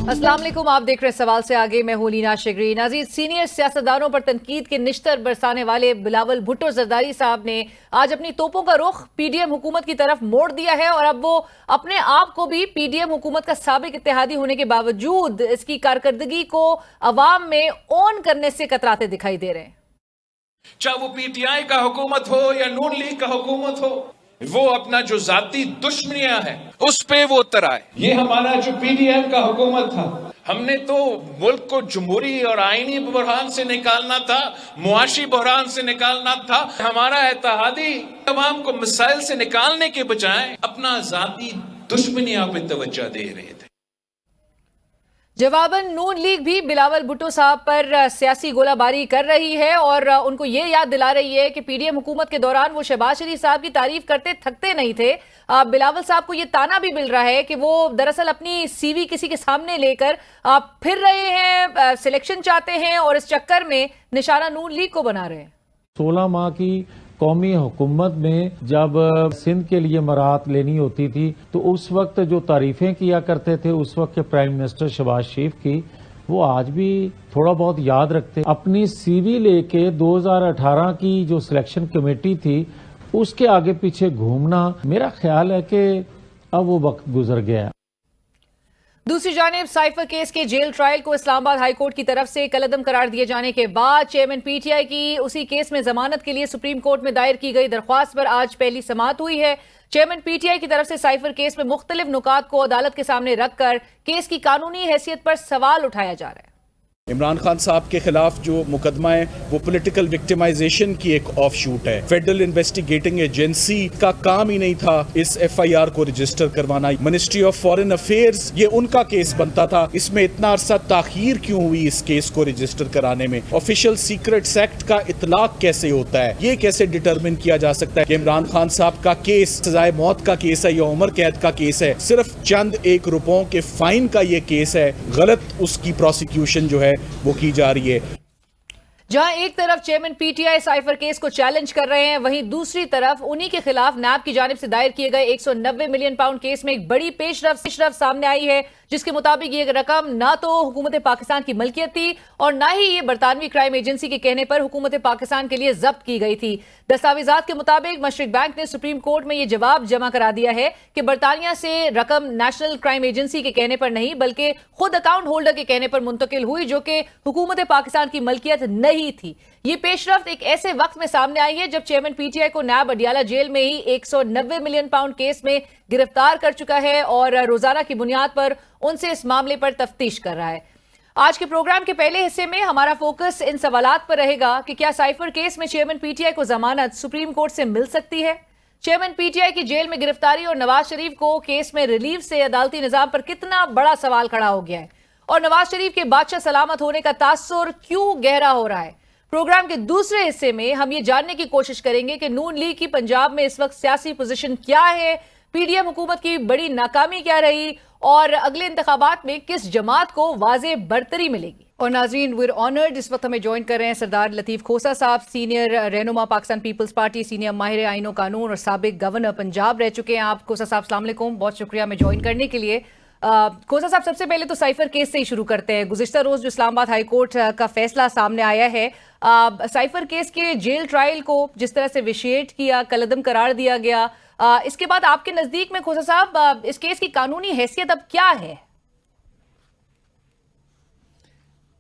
अस्सलाम वालेकुम, आप देख रहे हैं सवाल से आगे। मैं हूं लीना शिगरी। नाज़रीन, सीनियर सियासतदानों पर तनकीद के निश्तर बरसाने वाले बिलावल भुट्टो जरदारी साहब ने आज अपनी तोपों का रुख पीडीएम हुकूमत की तरफ मोड़ दिया है और अब वो अपने आप को भी पीडीएम हुकूमत का साबिक इत्तेहादी होने के बावजूद इसकी कारकर्दगी को अवाम में ऑन करने से कतराते दिखाई दे रहे हैं। चाहे वो पीटीआई का हुकूमत हो या नून लीग का हुकूमत हो, वो अपना जो जाती दुश्मनियां हैं उस पे वो उतर आए। ये हमारा जो पीडीएम का हुकूमत था, हमने तो मुल्क को जमहूरी और आईनी बहरान से निकालना था, मुआशी बहरान से निकालना था। हमारा इत्तेहादी अवाम को मसाइल से निकालने के बजाय अपना जाती दुश्मनियां पे तवज्जो दे रहे थे। जवाबन नून लीग भी बिलावल भुट्टो साहब पर सियासी गोलाबारी कर रही है और उनको ये याद दिला रही है कि पीडीएम हुकूमत के दौरान वो शहबाज शरीफ साहब की तारीफ करते थकते नहीं थे। बिलावल साहब को ये ताना भी मिल रहा है कि वो दरअसल अपनी सीवी किसी के सामने लेकर फिर रहे हैं, सिलेक्शन चाहते हैं और इस चक्कर में निशाना नून लीग को बना रहे हैं। 16 माह की कौमी हुकूमत में जब सिंध के लिए मराहत लेनी होती थी तो उस वक्त जो तारीफें किया करते थे उस वक्त के प्राइम मिनिस्टर शहबाज शरीफ की, वो आज भी थोड़ा बहुत याद रखते। अपनी सीवी लेके 2018 की जो सिलेक्शन कमेटी थी उसके आगे पीछे घूमना, मेरा ख्याल है कि अब वो वक्त गुजर गया। दूसरी जानिब साइफर केस के जेल ट्रायल को इस्लामाबाद हाई कोर्ट की तरफ से कलअदम करार दिए जाने के बाद चेयरमैन पीटीआई की उसी केस में जमानत के लिए सुप्रीम कोर्ट में दायर की गई दरख्वास्त पर आज पहली समाअत हुई है। चेयरमैन पीटीआई की तरफ से साइफर केस में मुख्तलिफ नुकात को अदालत के सामने रखकर केस की कानूनी हैसियत पर सवाल उठाया जा रहा है। इमरान खान साहब के खिलाफ जो मुकदमा है वो पॉलिटिकल विक्टिमाइजेशन की एक ऑफ शूट है। फेडरल इन्वेस्टिगेटिंग एजेंसी का काम ही नहीं था इस एफआईआर को रजिस्टर करवाना। मिनिस्ट्री ऑफ फॉरेन अफेयर्स ये उनका केस बनता था। इसमें इतना अरसा ताखीर क्यों हुई इस केस को रजिस्टर कराने में? ऑफिशियल सीक्रेट्स एक्ट का इतलाक कैसे होता है? ये कैसे डिटरमिन किया जा सकता है कि इमरान खान साहब का केस सजाए मौत का केस है या उम्र कैद का केस है? सिर्फ चंद एक रुपयों के फाइन का ये केस है। गलत उसकी प्रोसिक्यूशन जो है वो की जा रही है। जहां एक तरफ चेयरमैन पीटीआई साइफर केस को चैलेंज कर रहे हैं, वहीं दूसरी तरफ उन्हीं के खिलाफ नैब की जानिब से दायर किए गए 190 मिलियन पाउंड केस में एक बड़ी पेशरफ्त सामने आई है, जिसके मुताबिक ये रकम ना तो हुकूमत पाकिस्तान की मलकियत थी और ना ही ये बरतानवी क्राइम एजेंसी के कहने पर हुकूमत पाकिस्तान के लिए जब्त की गई थी। दस्तावेजात के मुताबिक मशरिक बैंक ने सुप्रीम कोर्ट में ये जवाब जमा करा दिया है कि बरतानिया से रकम नेशनल क्राइम एजेंसी के कहने पर नहीं बल्कि खुद अकाउंट होल्डर के कहने पर मुंतकिल हुई, जो कि हुकूमत पाकिस्तान की मलकियत नहीं थी। ये पेशरफ्त एक ऐसे वक्त में सामने आई है जब चेयरमैन पीटीआई को नैब अडियाला जेल में ही 190 मिलियन पाउंड केस में गिरफ्तार कर चुका है और रोजाना की बुनियाद पर उनसे इस मामले पर तफ्तीश कर रहा है। आज के प्रोग्राम के पहले हिस्से में हमारा फोकस इन सवालात पर रहेगा कि क्या साइफर केस में चेयरमैन पीटीआई को जमानत सुप्रीम कोर्ट से मिल सकती है? चेयरमैन पीटीआई की जेल में गिरफ्तारी और नवाज शरीफ को केस में रिलीव से अदालती निजाम पर कितना बड़ा सवाल खड़ा हो गया है और नवाज शरीफ के बादशाह सलामत होने का तासुर क्यों गहरा हो रहा है? प्रोग्राम के दूसरे हिस्से में हम ये जानने की कोशिश करेंगे कि नून लीग की पंजाब में इस वक्त सियासी पोजीशन क्या है, पीडीएम हुकूमत की बड़ी नाकामी क्या रही और अगले इंतखाबात में किस जमात को वाज़े बरतरी मिलेगी। और नाज़रीन, वी आर ऑनर्ड, इस वक्त हमें ज्वाइन कर रहे हैं सरदार लतीफ खोसा साहब, सीनियर रहनुमा पाकिस्तान पीपल्स पार्टी, सीनियर माहिर आईन व कानून और साबिक गवर्नर पंजाब रह चुके हैं आप। खोसा साहब अस्सलाम वालेकुम, बहुत शुक्रिया हमें ज्वाइन करने के लिए। खोसा साहब, सबसे पहले तो साइफर केस से ही शुरू करते हैं। गुज़िश्ता रोज जो इस्लामाबाद हाई कोर्ट का फैसला सामने आया है, साइफर केस के जेल ट्रायल को जिस तरह से विशेट किया, कलअदम करार दिया गया, इसके बाद आपके नजदीक में खोसा साहब इस केस की कानूनी हैसियत अब क्या है?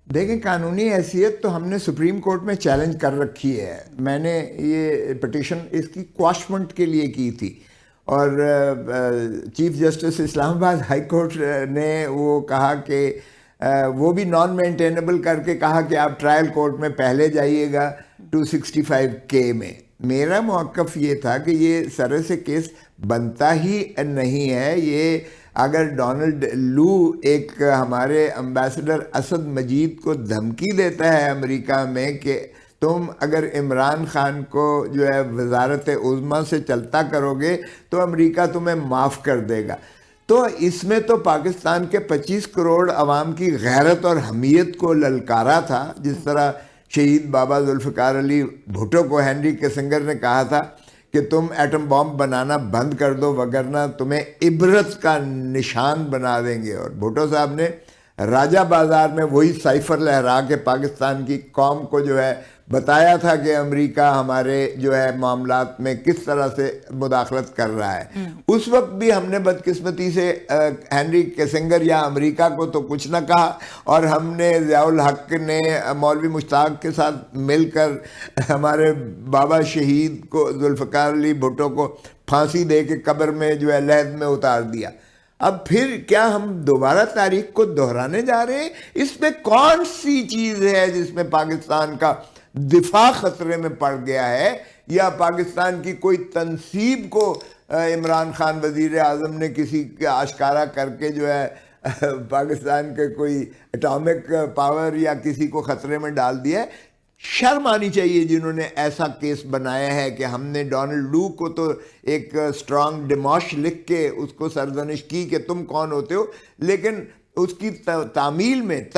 देखें, कानूनी हैसियत तो हमने सुप्रीम कोर्ट में चैलेंज कर रखी है। मैंने ये पिटीशन इसकी क्वाशमेंट के लिए की थी और chief justice Islamabad high court ने वो कहा कि वो भी नॉन मेंटेनेबल करके कहा कि आप ट्रायल कोर्ट में पहले जाइएगा 265K में। मेरा मौक़िफ़ ये था कि ये सर से केस बनता ही नहीं है। ये अगर डोनाल्ड लू एक हमारे एम्बेसडर असद मजीद को धमकी देता है अमेरिका में कि तुम अगर इमरान खान को जो है वजारत उज़्मा से चलता करोगे तो अमेरिका तुम्हें माफ़ कर देगा, तो इसमें तो पाकिस्तान के 25 करोड़ अवाम की गैरत और हमीयत को ललकारा था। जिस तरह शहीद बाबा जुल्फ़िकार अली भुट्टो को हेनरी किसिंगर ने कहा था कि तुम एटम बॉम्ब बनाना बंद कर दो वगरना तुम्हें इबरत का निशान बना देंगे, और भुट्टो साहब ने राजा बाजार में वही साइफर लहरा के पाकिस्तान की कौम को जो है बताया था कि अमेरिका हमारे जो है मामलात में किस तरह से मुदाखलत कर रहा है। उस वक्त भी हमने बदकिस्मती से हेनरी किसिंगर या अमेरिका को तो कुछ न कहा, और हमने ज़ियाउल हक ने मौलवी मुश्ताक के साथ मिलकर हमारे बाबा शहीद को जुल्फ़िकार अली भुट्टो को फांसी दे के कब्र में जो है लहद में उतार दिया। अब फिर क्या हम दोबारा तारीख को दोहराने जा रहे हैं? इसमें कौन सी चीज़ है जिसमें पाकिस्तान का दिफा खतरे में पड़ गया है, या पाकिस्तान की कोई तनसीब को इमरान खान वजीर आज़म ने किसी के आश्कारा करके जो है पाकिस्तान के कोई एटॉमिक पावर या किसी को खतरे में डाल दिया है? शर्म आनी चाहिए जिन्होंने ऐसा केस बनाया है कि हमने डोनाल्ड लू को तो एक स्ट्रांग डिमॉश लिख के उसको सरजनिश की कि तुम कौन होते हो, लेकिन उसकी तकमील में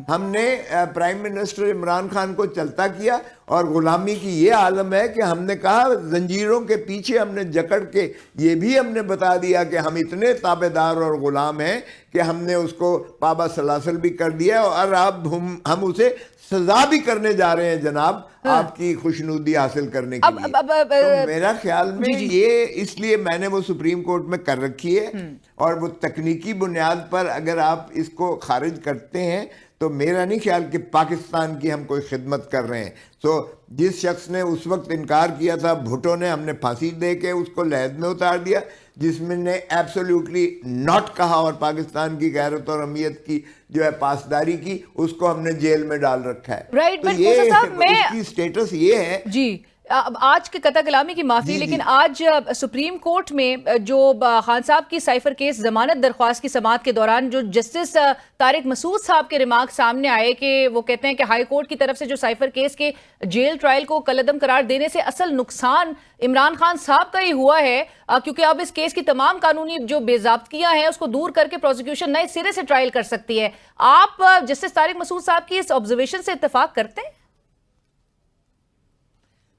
हमने प्राइम मिनिस्टर इमरान खान को चलता किया, और गुलामी की ये आलम है कि हमने कहा जंजीरों के पीछे हमने जकड़ के ये भी हमने बता दिया कि हम इतने ताबेदार और गुलाम हैं कि हमने उसको पाबा सलासल भी कर दिया, और अब हम उसे सजा भी करने जा रहे हैं जनाब, आपकी खुशनुदी हासिल करने के लिए। तो मेरा ख्याल में ये इसलिए मैंने वो सुप्रीम कोर्ट में कर रखी है, और वो तकनीकी बुनियाद पर अगर आप इसको खारिज करते हैं तो मेरा नहीं ख्याल कि पाकिस्तान की हम कोई खिदमत कर रहे हैं। तो जिस शख्स ने उस वक्त इनकार किया था भुट्टो ने, हमने फांसी दे के उसको लहद में उतार दिया, जिसमें ने एब्सोल्युटली नॉट कहा और पाकिस्तान की गैरत और अहमियत की जो है पासदारी की, उसको हमने जेल में डाल रखा है। राइट, तो ये उसकी स्टेटस ये है जी। आज के कतई कलामी की माफी, लेकिन आज सुप्रीम कोर्ट में जो खान साहब की साइफर केस जमानत दरख्वास्त की समाअत के दौरान जो जस्टिस तारिक मसूद साहब के रिमार्क सामने आए कि वो कहते हैं कि हाई कोर्ट की तरफ से जो साइफर केस के जेल ट्रायल को कलअदम करार देने से असल नुकसान इमरान खान साहब का ही हुआ है, क्योंकि अब इस केस की तमाम कानूनी जो बेज़ाब्तियां हैं उसको दूर करके प्रोसिक्यूशन नए सिरे से ट्रायल कर सकती है। आप जस्टिस तारिक मसूद साहब की इस ऑब्जर्वेशन से इत्तेफाक करते हैं?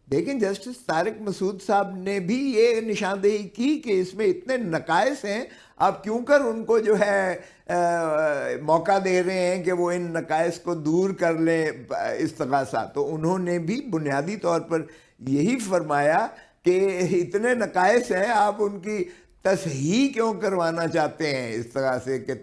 लेकिन जस्टिस तारिक मसूद साहब ने भी ये निशानदेही की कि इसमें इतने नकायस हैं, आप क्यों कर उनको जो है मौका दे रहे हैं कि वो इन नकायस को दूर कर लें इस्तगासा। तो उन्होंने भी बुनियादी तौर पर यही फरमाया कि इतने नकायस हैं, आप उनकी तसहीह क्यों करवाना चाहते हैं इस्तगासे के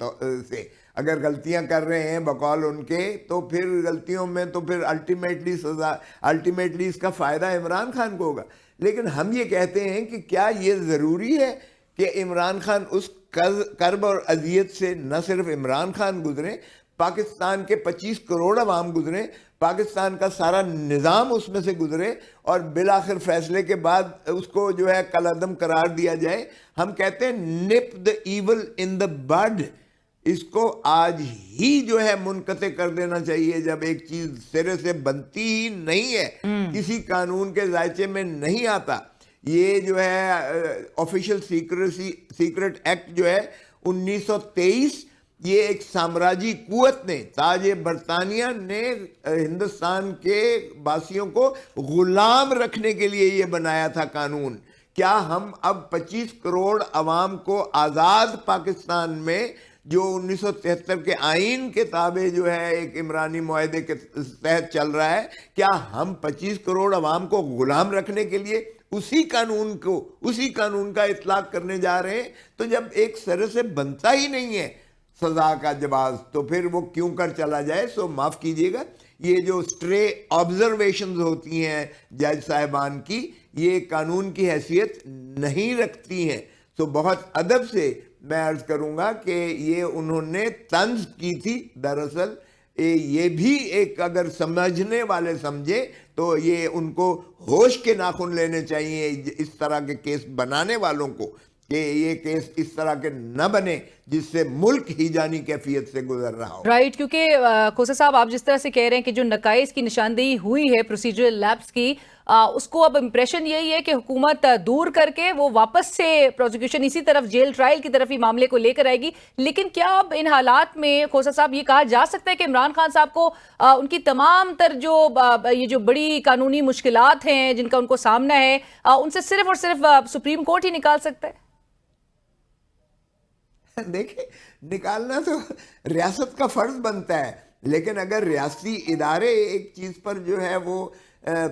से? अगर गलतियां कर रहे हैं बकौल उनके, तो फिर गलतियों में तो फिर अल्टीमेटली इसका फ़ायदा इमरान खान को होगा। लेकिन हम ये कहते हैं कि क्या ये ज़रूरी है कि इमरान खान उस कर्ब और अजियत से न सिर्फ इमरान खान गुजरें, पाकिस्तान के 25 करोड़ अवाम गुजरें, पाकिस्तान का सारा निज़ाम उसमें से गुजरे, और बिलाखिर फैसले के बाद उसको जो है कलअदम करार दिया जाए। हम कहते हैं nip the evil in the bud, इसको आज ही जो है मुनक़ते कर देना चाहिए। जब एक चीज सिरे से बनती ही नहीं है, किसी कानून के जायचे में नहीं आता, ये जो है ऑफिशियल सीक्रेट एक्ट जो है 1923, ये एक साम्राज्य कुवत ने, ताज बरतानिया ने हिंदुस्तान के वासियों को गुलाम रखने के लिए ये बनाया था कानून। क्या हम अब 25 करोड़ अवाम को आज़ाद पाकिस्तान में जो 1973 के आइन के ताबे जो है एक इमरानी मुआहदे के तहत चल रहा है, क्या हम 25 करोड़ अवाम को गुलाम रखने के लिए उसी कानून का इतलाक करने जा रहे हैं? तो जब एक सर से बनता ही नहीं है सजा का जवाब, तो फिर वो क्यों कर चला जाए? सो माफ़ कीजिएगा, ये जो स्ट्रे ऑब्जर्वेशंस होती हैं जज साहिबान की, ये कानून की हैसियत नहीं रखती हैं। तो बहुत अदब से मैं अर्ज करूंगा कि ये उन्होंने तंज की थी। दरअसल ये भी एक, अगर समझने वाले समझे तो ये उनको होश के नाखून लेने चाहिए इस तरह के केस बनाने वालों को, कि ये केस इस तरह के न बने जिससे मुल्क ही जानी कैफियत से गुजर रहा हो। राइट, क्योंकि खोसा साहब आप जिस तरह से कह रहे हैं कि जो नकाइस की निशानदेही हुई है प्रोसीजरल लैप्स की, उसको अब इंप्रेशन यही है कि हुकूमत दूर करके वो वापस से प्रोसिक्यूशन इसी तरफ जेल ट्रायल की तरफ ही मामले को लेकर आएगी। लेकिन क्या अब इन हालात में खोसा साहब ये कहा जा सकता है कि इमरान खान साहब को उनकी तमाम तर जो ये जो बड़ी कानूनी मुश्किलात हैं जिनका उनको सामना है, उनसे सिर्फ और सिर्फ सुप्रीम कोर्ट ही निकाल सकता है? دیکھیں نکالنا تو ریاست کا فرض بنتا ہے، لیکن اگر ریاستی ادارے ایک چیز پر جو ہے وہ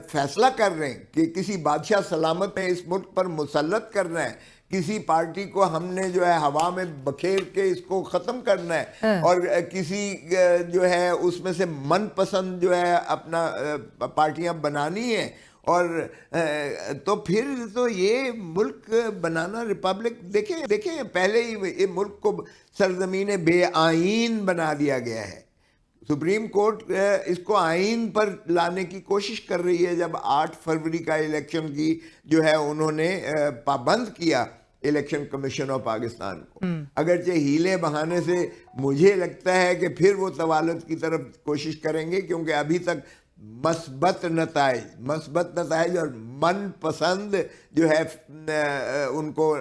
فیصلہ کر رہے ہیں کہ کسی بادشاہ سلامت میں اس ملک پر مسلط کرنا ہے، کسی پارٹی کو ہم نے جو ہے ہوا میں بکھیر کے اس کو ختم کرنا ہے، اور کسی جو ہے اس میں سے من پسند جو ہے اپنا پارٹیاں بنانی ہیں، اور تو پھر تو یہ ملک بنانا ریپبلک دیکھیں پہلے ہی یہ ملک کو سرزمین بے آئین بنا دیا گیا ہے. سپریم کورٹ اس کو آئین پر لانے کی کوشش کر رہی ہے. جب 8 فروری کا الیکشن کی جو ہے انہوں نے پابند کیا الیکشن کمیشن آف پاکستان کو، اگرچہ ہیلے بہانے سے مجھے لگتا ہے کہ پھر وہ طوالت کی طرف کوشش کریں گے، کیونکہ ابھی تک مثبت نتائج اور من پسند جو ہے ان کو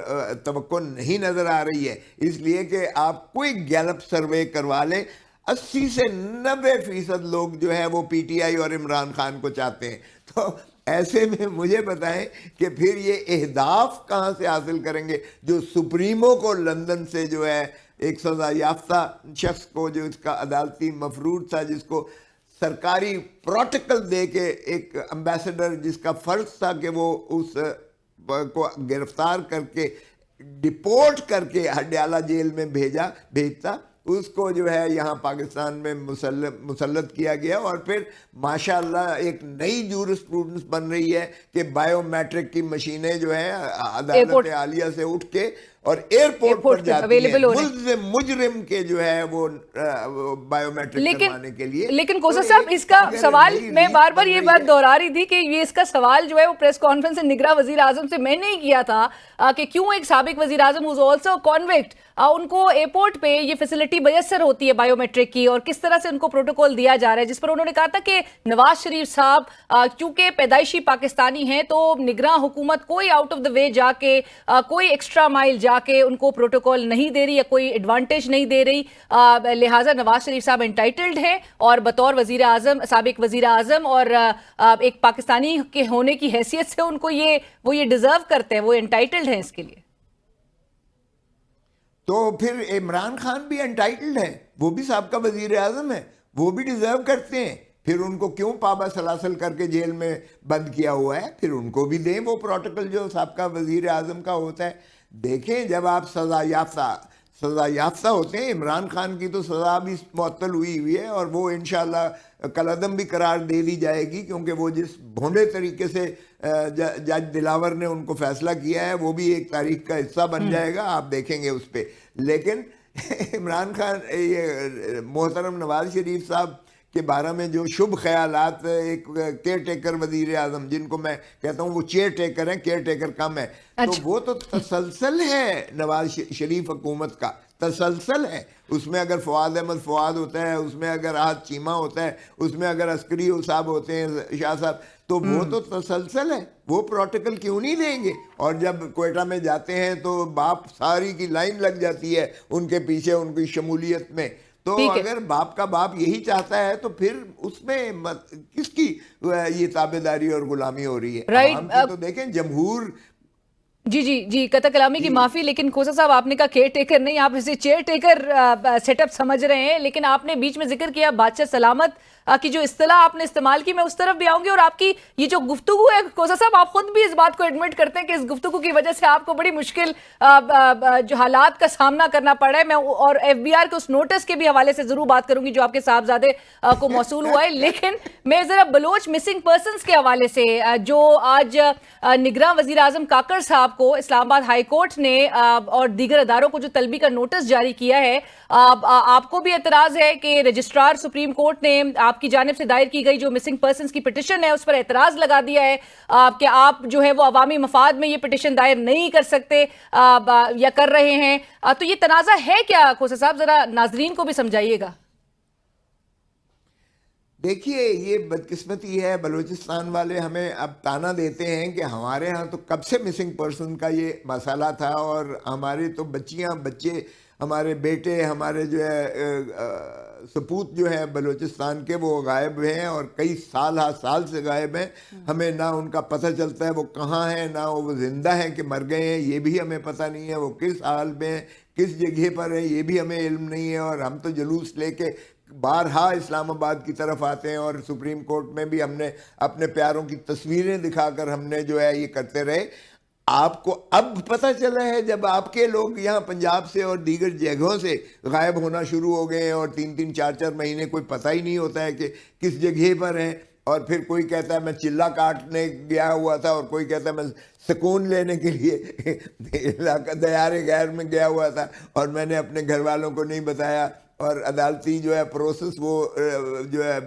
توقع نہیں نظر آ رہی ہے. اس لیے کہ آپ کوئی گیلپ سروے کروا لیں، 80 سے 90% لوگ جو ہے وہ پی ٹی آئی اور عمران خان کو چاہتے ہیں. تو ایسے میں مجھے بتائیں کہ پھر یہ اہداف کہاں سے حاصل کریں گے جو سپریمو کو لندن سے جو ہے ایک سزا یافتہ شخص کو جو اس کا عدالتی مفروض تھا، جس کو سرکاری پروٹوکول دے کے ایک امبیسڈر جس کا فرض تھا کہ وہ اس کو گرفتار کر کے ڈپورٹ کر کے ہڈیالہ جیل میں بھیجتا، اس کو جو ہے یہاں پاکستان میں مسلط کیا گیا. اور پھر ماشاءاللہ ایک نئی جورسپروڈنس بن رہی ہے کہ بائیو میٹرک کی مشینیں جو ہیں عدالت عالیہ سے اٹھ کے اور ایئرپورٹ پر جاتی ہیں مجرم کے جو ہے وہ بائیو میٹرک کروانے کے لیے. لیکن کوثر صاحب اس کا سوال میں بار بار یہ بات دہرا رہی تھی کہ یہ اس کا سوال جو ہے وہ پریس کانفرنس سے نگراں وزیر اعظم سے میں نے کیا تھا کہ کیوں ایک سابق وزیر اعظم who's also convict ان کو ایئرپورٹ پہ یہ فیسلٹی میسر ہوتی ہے بائیو میٹرک کی، اور کس طرح سے ان کو پروٹوکول دیا جا رہا ہے، جس پر انہوں نے کہا تھا کہ نواز شریف صاحب چونکہ پیدائشی پاکستانی ہیں تو نگراں حکومت کوئی آؤٹ آف دا وے جا کے کوئی ایکسٹرا مائل جا کے ان کو پروٹوکول نہیں دے رہی یا کوئی ایڈوانٹیج نہیں دے رہی، لہٰذا نواز شریف صاحب انٹائٹلڈ ہیں اور بطور وزیر اعظم سابق وزیر اعظم اور ایک پاکستانی کے ہونے کی حیثیت سے ان کو یہ ڈیزرو کرتے ہیں، وہ انٹائٹلڈ ہیں اس کے لیے. تو پھر عمران خان بھی انٹائٹلڈ ہیں، وہ بھی سابقہ وزیر اعظم ہیں، وہ بھی ڈیزرو کرتے ہیں. پھر ان کو کیوں پابا سلاسل کر کے جیل میں بند کیا ہوا ہے؟ پھر ان کو بھی دیں وہ پروٹوکول جو سابقہ وزیر اعظم کا ہوتا ہے. دیکھیں جب آپ سزا یافتہ ہوتے ہیں، عمران خان کی تو سزا بھی معطل ہوئی ہے اور وہ انشاءاللہ کالعدم بھی قرار دے دی جائے گی، کیونکہ وہ جس بھونڈے طریقے سے جج دلاور نے ان کو فیصلہ کیا ہے وہ بھی ایک تاریخ کا حصہ بن جائے گا، آپ دیکھیں گے اس پہ. لیکن عمران خان یہ محترم نواز شریف صاحب کے بارے میں جو شبھ خیالات، ایک کیئر ٹیکر وزیر اعظم جن کو میں کہتا ہوں وہ چیئر ٹیکر ہیں، کیئر ٹیکر کم ہے، تو وہ تو تسلسل ہے نواز شریف حکومت کا، تسلسل ہے. اس میں اگر فواد احمد فواد ہوتا ہے، اس میں اگر احد چیمہ ہوتا ہے، اس میں اگر عسکری صاحب ہوتے ہیں شاہ صاحب، تو وہ تو تسلسل ہے. وہ پروٹوکول کیوں نہیں دیں گے؟ اور جب کوئٹہ میں جاتے ہیں تو باپ ساری کی لائن لگ جاتی ہے ان کے پیچھے ان کی شمولیت میں. تو اگر باپ کا باپ یہی چاہتا ہے تو پھر اس میں کس کی یہ تابعداری اور غلامی ہو رہی ہے؟ عوام کی تو دیکھیں جمہور. جی قطع کلامی کی معافی، لیکن کوثر صاحب آپ نے کہا کیئر ٹیکر نہیں، آپ اسے چیئر ٹیکر سیٹ اپ سمجھ رہے ہیں. لیکن آپ نے بیچ میں ذکر کیا بادشاہ سلامت کی جو اصطلاح آپ نے استعمال کی، میں اس طرف بھی آؤں گی. اور آپ کی یہ جو گفتگو ہے کوثر صاحب، آپ خود بھی اس بات کو ایڈمٹ کرتے ہیں کہ اس گفتگو کی وجہ سے آپ کو بڑی مشکل جو حالات کا سامنا کرنا پڑ رہا ہے. میں اور ایف بی آر کے اس نوٹس کے بھی حوالے سے ضرور بات کروں گی جو آپ کے صاحبزادے کو موصول ہوا ہے. لیکن میں ذرا بلوچ مسنگ پرسنز کے حوالے سے جو آج نگراں وزیر اعظم کاکڑ صاحب کو اسلام آباد ہائی کورٹ نے اور دیگر اداروں کو جو طلبی کا نوٹس جاری کیا ہے، آپ کو بھی اعتراض ہے کہ رجسٹرار سپریم کورٹ نے آپ کی جانب سے دائر کی گئی جو مسنگ پرسنز کی پٹیشن ہے اس پر اعتراض لگا دیا ہے کہ آپ جو ہے وہ عوامی مفاد میں یہ پٹیشن دائر نہیں کر سکتے یا کر رہے ہیں. تو یہ تنازع ہے کیا کوثر صاحب؟ ذرا ناظرین کو بھی سمجھائیے گا. دیکھیے یہ بدقسمتی ہے، بلوچستان والے ہمیں اب تانا دیتے ہیں کہ ہمارے ہاں تو کب سے مسنگ پرسن کا یہ مسئلہ تھا اور ہمارے تو بچیاں بچے، ہمارے بیٹے، ہمارے جو ہے سپوت جو ہیں بلوچستان کے وہ غائب ہیں اور کئی سال سے غائب ہیں. ہمیں نہ ان کا پتہ چلتا ہے وہ کہاں ہیں، نہ وہ زندہ ہیں کہ مر گئے ہیں، یہ بھی ہمیں پتہ نہیں ہے. وہ کس حال میں ہیں، किस जगह पर हैं ये भी हमें इल्म नहीं है, और हम तो जुलूस लेके बारहा इस्लामाबाद की तरफ आते हैं, और सुप्रीम कोर्ट में भी हमने अपने प्यारों की तस्वीरें दिखाकर हमने जो है ये करते रहे। आपको अब पता चला है जब आपके लोग यहाँ पंजाब से और दीगर जगहों से गायब होना शुरू हो गए हैं, और 3-3 4-4 महीने कोई पता ही नहीं होता है कि किस जगह पर हैं, और फिर कोई कहता है मैं चिल्ला काटने गया हुआ था, और कोई कहता है मैं सुकून लेने के लिए दयारे गैर में गया हुआ था और मैंने अपने घर वालों को नहीं बताया, और अदालती जो है प्रोसेस वो जो है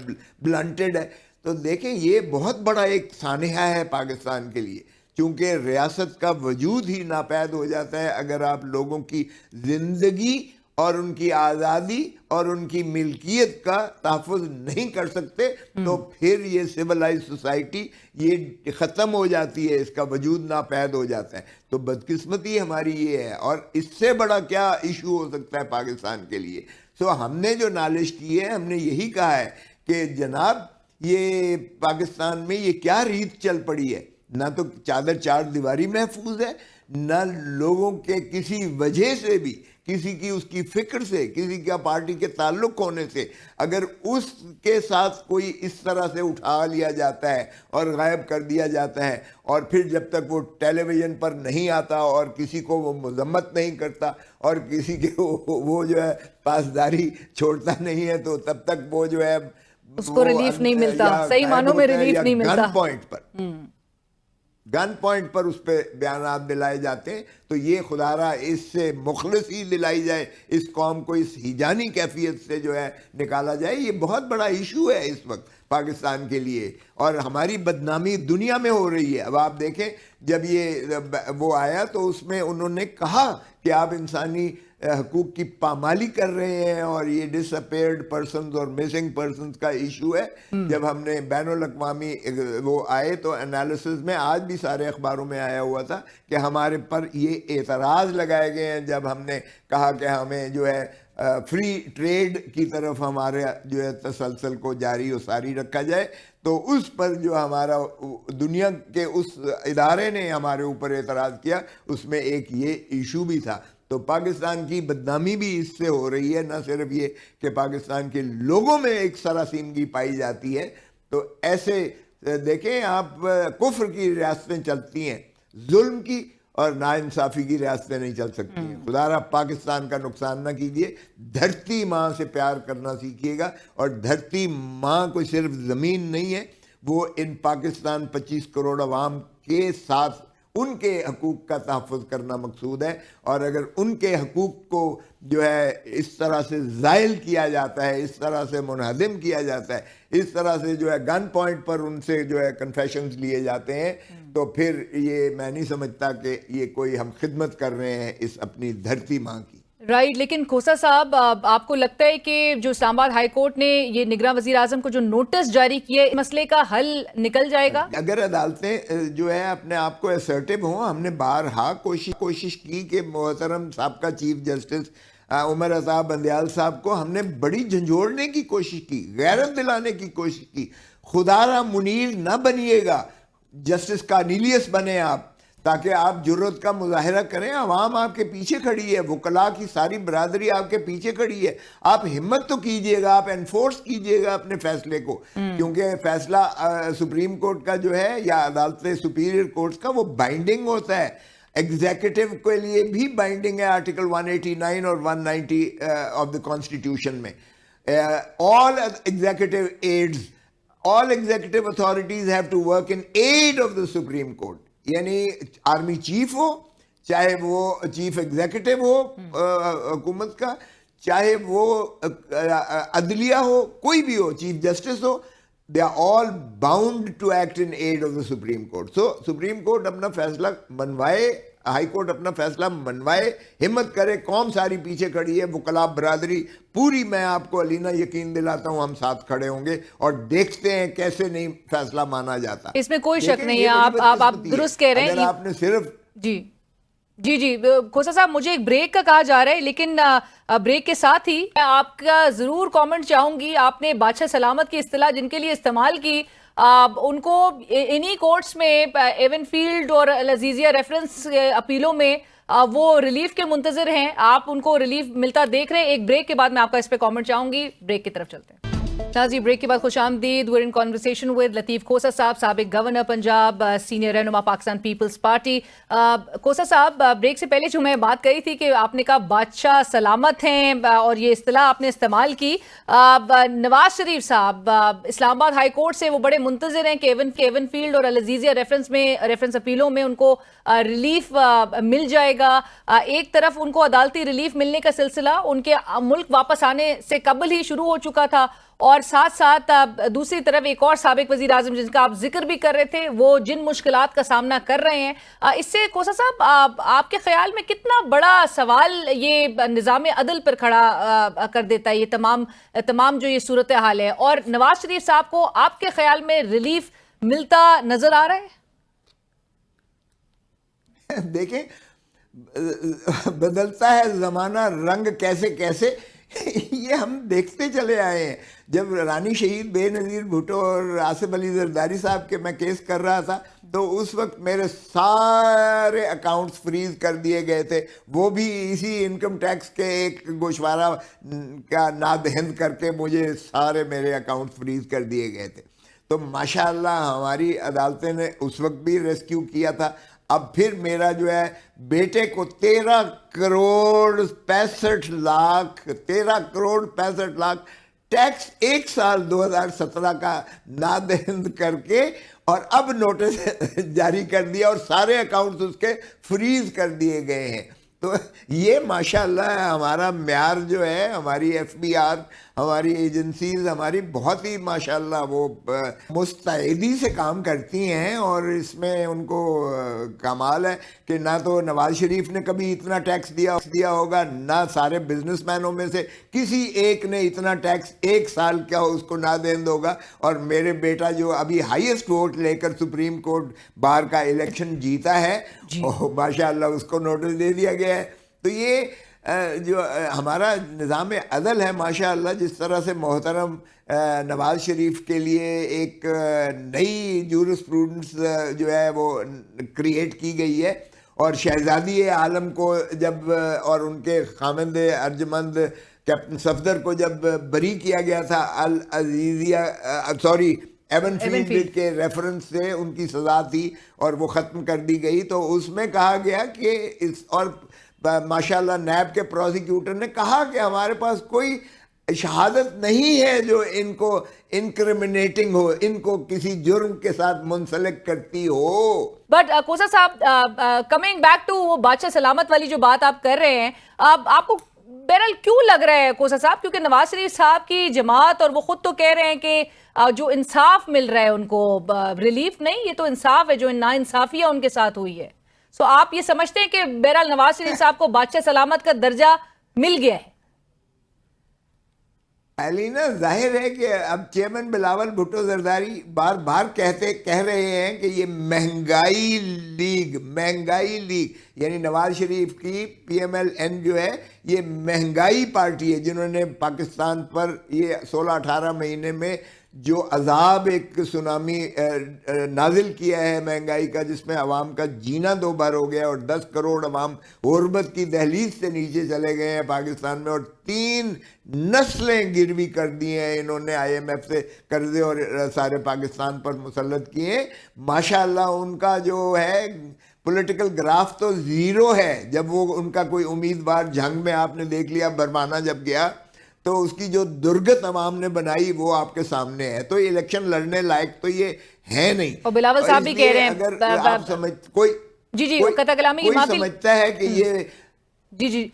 ब्लंटेड है। तो देखें ये बहुत बड़ा एक सानहा है पाकिस्तान के लिए, क्योंकि रियासत का वजूद ही नापैद हो जाता है अगर आप लोगों की ज़िंदगी और उनकी आज़ादी और उनकी मिल्कियत का तहफ़्फ़ुज़ नहीं कर सकते, तो फिर ये सिविलाइज सोसाइटी ये ख़त्म हो जाती है, इसका वजूद नापैद हो जाता है। तो बदकिस्मती हमारी ये है, और इससे बड़ा क्या इशू हो सकता है पाकिस्तान के लिए। सो हमने जो नालिश की है, हमने यही कहा है कि जनाब ये पाकिस्तान में ये क्या रीत चल पड़ी है, ना तो चादर चार दीवारी महफूज है, ना लोगों के किसी वजह से भी, किसी की उसकी फिक्र से, किसी का पार्टी के ताल्लुक होने से अगर उसके साथ कोई इस तरह से उठा लिया जाता है और गायब कर दिया जाता है, और फिर जब तक वो टेलीविज़न पर नहीं आता और किसी को वो मजम्मत नहीं करता और किसी के वो जो है पासदारी छोड़ता नहीं है, तो तब तक वो जो है उसको रिलीफ नहीं मिलता, सही मानों में रिलीफ नहीं मिलता। गन पॉइंट पर उस पर बयानात दिलाए जाते हैं। तो ये खुदारा इससे मुखलिसी दिलाई जाए, इस कौम को इस हिजानी कैफियत से जो है निकाला जाए। ये बहुत बड़ा इशू है इस वक्त पाकिस्तान के लिए, और हमारी बदनामी दुनिया में हो रही है। अब आप देखें जब ये वो आया तो उसमें उन्होंने कहा कि आप इंसानी हकूक़ की पामाली कर रहे हैं, और ये डिसअपेयर्ड पर्सन्स और मिसिंग पर्सन्स का इशू है। जब हमने बैनुल अक़वामी वो आए तो एनालिसिस में आज भी सारे अखबारों में आया हुआ था कि हमारे पर ये एतराज़ लगाए गए हैं जब हमने कहा कि हमें जो है फ्री ट्रेड की तरफ हमारे जो है तसलसल को जारी और सारी रखा जाए। तो उस पर जो हमारा दुनिया के उस इदारे ने हमारे ऊपर एतराज़ किया, उसमें एक ये इशू भी था। तो पाकिस्तान की बदनामी भी इससे हो रही है, ना सिर्फ ये कि पाकिस्तान के लोगों में एक सरासीमगी पाई जाती है। तो ऐसे देखें आप, कुफ्र की रियासतें चलती हैं, जुल्म की और नाइंसाफ़ी की रियासतें नहीं चल सकती हैं। खुदारा पाकिस्तान का नुकसान ना कीजिए, धरती माँ से प्यार करना सीखिएगा। और धरती माँ कोई सिर्फ ज़मीन नहीं है, वो इन पाकिस्तान 25 करोड़ अवाम के साथ उनके हकूक़ का तहफ़्फ़ुज़ करना मकसूद है। और अगर उनके हकूक़ को जो है इस तरह से ज़ाइल किया जाता है, इस तरह से मुनहदिम किया जाता है, इस तरह से जो है गन पॉइंट पर उनसे जो है कन्फेशंस लिए जाते हैं, तो फिर ये मैं नहीं समझता कि ये कोई हम खिदमत कर रहे हैं इस अपनी धरती माँ की। राइट, लेकिन खोसा साहब, आपको लगता है कि जो इस्लामाबाद हाई कोर्ट ने ये निगरान वजीर आजम को जो नोटिस जारी किया है, मसले का हल निकल जाएगा? अगर अदालतें जो है अपने आप को असर्टिव हों, हमने बारहा कोशिश की कि मोहतरम साबका चीफ जस्टिस उमर अता बंदयाल साहब को हमने बड़ी झंझोड़ने की कोशिश की, गैरत दिलाने की कोशिश की। खुदारा मुनीर न बनिएगा, जस्टिस कार्नेलियस बने आप, ताकि आप जुर्रत का मुजाहिरा करें। अवाम आपके पीछे खड़ी है, वकला की सारी बरादरी आपके पीछे खड़ी है। आप हिम्मत तो कीजिएगा, आप एनफोर्स कीजिएगा अपने फैसले को, क्योंकि फैसला सुप्रीम कोर्ट का जो है या अदालत सुपीरियर कोर्ट्स का वो बाइंडिंग होता है। एग्जीक्यूटिव के लिए भी बाइंडिंग है आर्टिकल 189 और 190 ऑफ द कॉन्स्टिट्यूशन में। All executive aids, all executive authorities have to work in aid of the supreme court. यानी आर्मी चीफ हो, चाहे वो चीफ एग्जीक्यूटिव हो हुकूमत का, चाहे वो अदलिया हो, कोई भी हो, चीफ जस्टिस हो, they are all bound to act in aid of the supreme court. So supreme court अपना फैसला मनवाए, हाई कोर्ट अपना फैसला मनवाए, हिम्मत करे, कौम सारी पीछे खड़ी है, वकला बरादरी पूरी, मैं आपको अलीना यकीन दिलाता हूं हम साथ खड़े होंगे और देखते हैं कैसे नहीं फैसला माना जाता। इसमें कोई शक नहीं है, आप दुरुस्त कह रहे हैं। अगर आपने सिर्फ जी खोसा साहब, मुझे एक ब्रेक का कहा जा रहा है, लेकिन ब्रेक के साथ ही मैं आपका जरूर कमेंट चाहूंगी। आपने बादशाह सलामत की इस्तिलाह जिनके लिए इस्तेमाल की, उनको इन्हीं कोर्ट्स में एवनफील्ड और अल अजीजिया रेफरेंस अपीलों में وہ ریلیف کے منتظر ہیں, آپ ان کو ریلیف ملتا دیکھ رہے ہیں. ایک بریک کے بعد میں آپ کا اس پہ کامنٹ چاہوں گی. بریک کی طرف چلتے ہیں. ناظرین, بریک کے بعد خوش آمدید. ویئر ان کنورسیشن ود لطیف کھوسہ صاحب, سابق گورنر پنجاب, سینئر رہنما پاکستان پیپلز پارٹی. کھوسہ صاحب, بریک سے پہلے جو میں بات کری تھی کہ آپ نے کہا بادشاہ سلامت ہیں, اور یہ اصطلاح آپ نے استعمال کی. نواز شریف صاحب اسلام آباد ہائی کورٹ سے وہ بڑے منتظر ہیں کہ ایون فیلڈ اور العزیزیہ ریفرنس اپیلوں میں ان کو ریلیف مل جائے گا. ایک طرف ان کو عدالتی ریلیف ملنے کا سلسلہ ان کے ملک واپس آنے سے قبل ہی شروع ہو چکا تھا, اور ساتھ ساتھ دوسری طرف ایک اور سابق وزیر اعظم جن کا آپ ذکر بھی کر رہے تھے, وہ جن مشکلات کا سامنا کر رہے ہیں. اس سے کھوسہ صاحب آپ کے خیال میں کتنا بڑا سوال یہ نظام عدل پر کھڑا کر دیتا ہے یہ تمام جو یہ صورتحال ہے, اور نواز شریف صاحب کو آپ کے خیال میں ریلیف ملتا نظر آ رہا ہے؟ دیکھیں, بدلتا ہے زمانہ رنگ کیسے کیسے, یہ ہم دیکھتے چلے آئے ہیں. جب رانی شہید بے نظیر بھٹو اور آصف علی زرداری صاحب کے میں کیس کر رہا تھا تو اس وقت میرے سارے اکاؤنٹس فریز کر دیے گئے تھے, وہ بھی اسی انکم ٹیکس کے ایک گوشوارہ کا نادہند کر کے مجھے سارے میرے اکاؤنٹس فریز کر دیے گئے تھے. تو ماشاءاللہ ہماری عدالتیں نے اس وقت بھی ریسکیو کیا تھا. اب پھر میرا جو ہے بیٹے کو 13 کروڑ 65 لاکھ ٹیکس ایک سال 2017 کا نادہند کر کے اور اب نوٹس جاری کر دیا اور سارے اکاؤنٹس اس کے فریز کر دیے گئے ہیں. تو یہ ماشاءاللہ ہمارا معیار جو ہے, ہماری ایف بی آر, ہماری ایجنسیز ہماری بہت ہی ماشاءاللہ وہ مستعدی سے کام کرتی ہیں, اور اس میں ان کو کمال ہے کہ نہ تو نواز شریف نے کبھی اتنا ٹیکس دیا ہوگا, نہ سارے بزنس مینوں میں سے کسی ایک نے اتنا ٹیکس ایک سال کیا اس کو نادہند ہوگا. اور میرے بیٹا جو ابھی ہائیسٹ ووٹ لے کر سپریم کورٹ بار کا الیکشن جیتا ہے, ماشاءاللہ اس کو نوٹس دے دیا گیا ہے. تو یہ جو ہمارا نظام عدل ہے ماشاءاللہ, جس طرح سے محترم نواز شریف کے لیے ایک نئی جورسپروڈنس جو ہے وہ کریٹ کی گئی ہے, اور شہزادی عالم کو جب اور ان کے خامند ارجمند کیپٹن صفدر کو جب بری کیا گیا تھا ایون فیلڈ کے ریفرنس سے ان کی سزا تھی اور وہ ختم کر دی گئی, تو اس میں کہا گیا کہ اور ماشاءاللہ نیب کے پروسیکیوٹر نے کہا کہ ہمارے پاس کوئی شہادت نہیں ہے جو ان کو انکریمنیٹنگ ہو, ان کو کسی جرم کے ساتھ منسلک کرتی ہو. بٹ کھوسہ صاحب, کمنگ بیک ٹو وہ بادشاہ سلامت والی جو بات آپ کر رہے ہیں, آپ کو بہرحال کیوں لگ رہا ہے کھوسہ صاحب, کیونکہ نواز شریف صاحب کی جماعت اور وہ خود تو کہہ رہے ہیں کہ جو انصاف مل رہا ہے ان کو, ریلیف نہیں, یہ تو انصاف ہے, جو ناانصافیاں ان کے ساتھ ہوئی ہے. سو آپ یہ سمجھتے ہیں کہ بہرحال نواز شریف صاحب کو بادشاہ سلامت کا درجہ مل گیا ہے؟ علینا, ظاہر ہے کہ اب چیئرمین بلاول بھٹو زرداری بار بار کہہ رہے ہیں کہ یہ مہنگائی لیگ یعنی نواز شریف کی پی ایم ایل این جو ہے یہ مہنگائی پارٹی ہے, جنہوں نے پاکستان پر یہ 16-18 مہینے میں جو عذاب ایک سونامی نازل کیا ہے مہنگائی کا, جس میں عوام کا جینا دو بار ہو گیا اور 10 کروڑ عوام غربت کی دہلیز سے نیچے چلے گئے ہیں پاکستان میں, اور 3 نسلیں گروی کر دی ہیں انہوں نے آئی ایم ایف سے قرضے اور سارے پاکستان پر مسلط کیے. ماشاءاللہ ان کا جو ہے پولیٹیکل گراف تو زیرو ہے. جب وہ ان کا کوئی امیدوار جنگ میں آپ نے دیکھ لیا, برمانہ جب گیا تو اس کی جو درگت عوام نے بنائی وہ آپ کے سامنے ہے, تو الیکشن لڑنے لائق تو یہ ہے نہیں. اور بلاول صاحب بھی کہہ رہے ہیں, اگر آپ کوئی سمجھتا ہے کہ یہ جی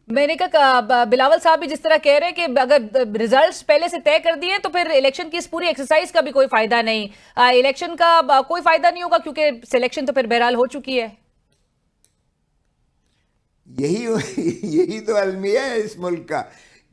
میں نے کہا بلاول صاحب بھی جس طرح کہہ رہے ہیں کہ اگر ریزلٹس پہلے سے طے کر دیے تو پھر الیکشن کی اس پوری ایکسرسائز کا بھی کوئی فائدہ نہیں, الیکشن کا کوئی فائدہ نہیں ہوگا کیونکہ سلیکشن تو پھر بہرحال ہو چکی ہے. یہی تو المیہ ہے اس ملک کا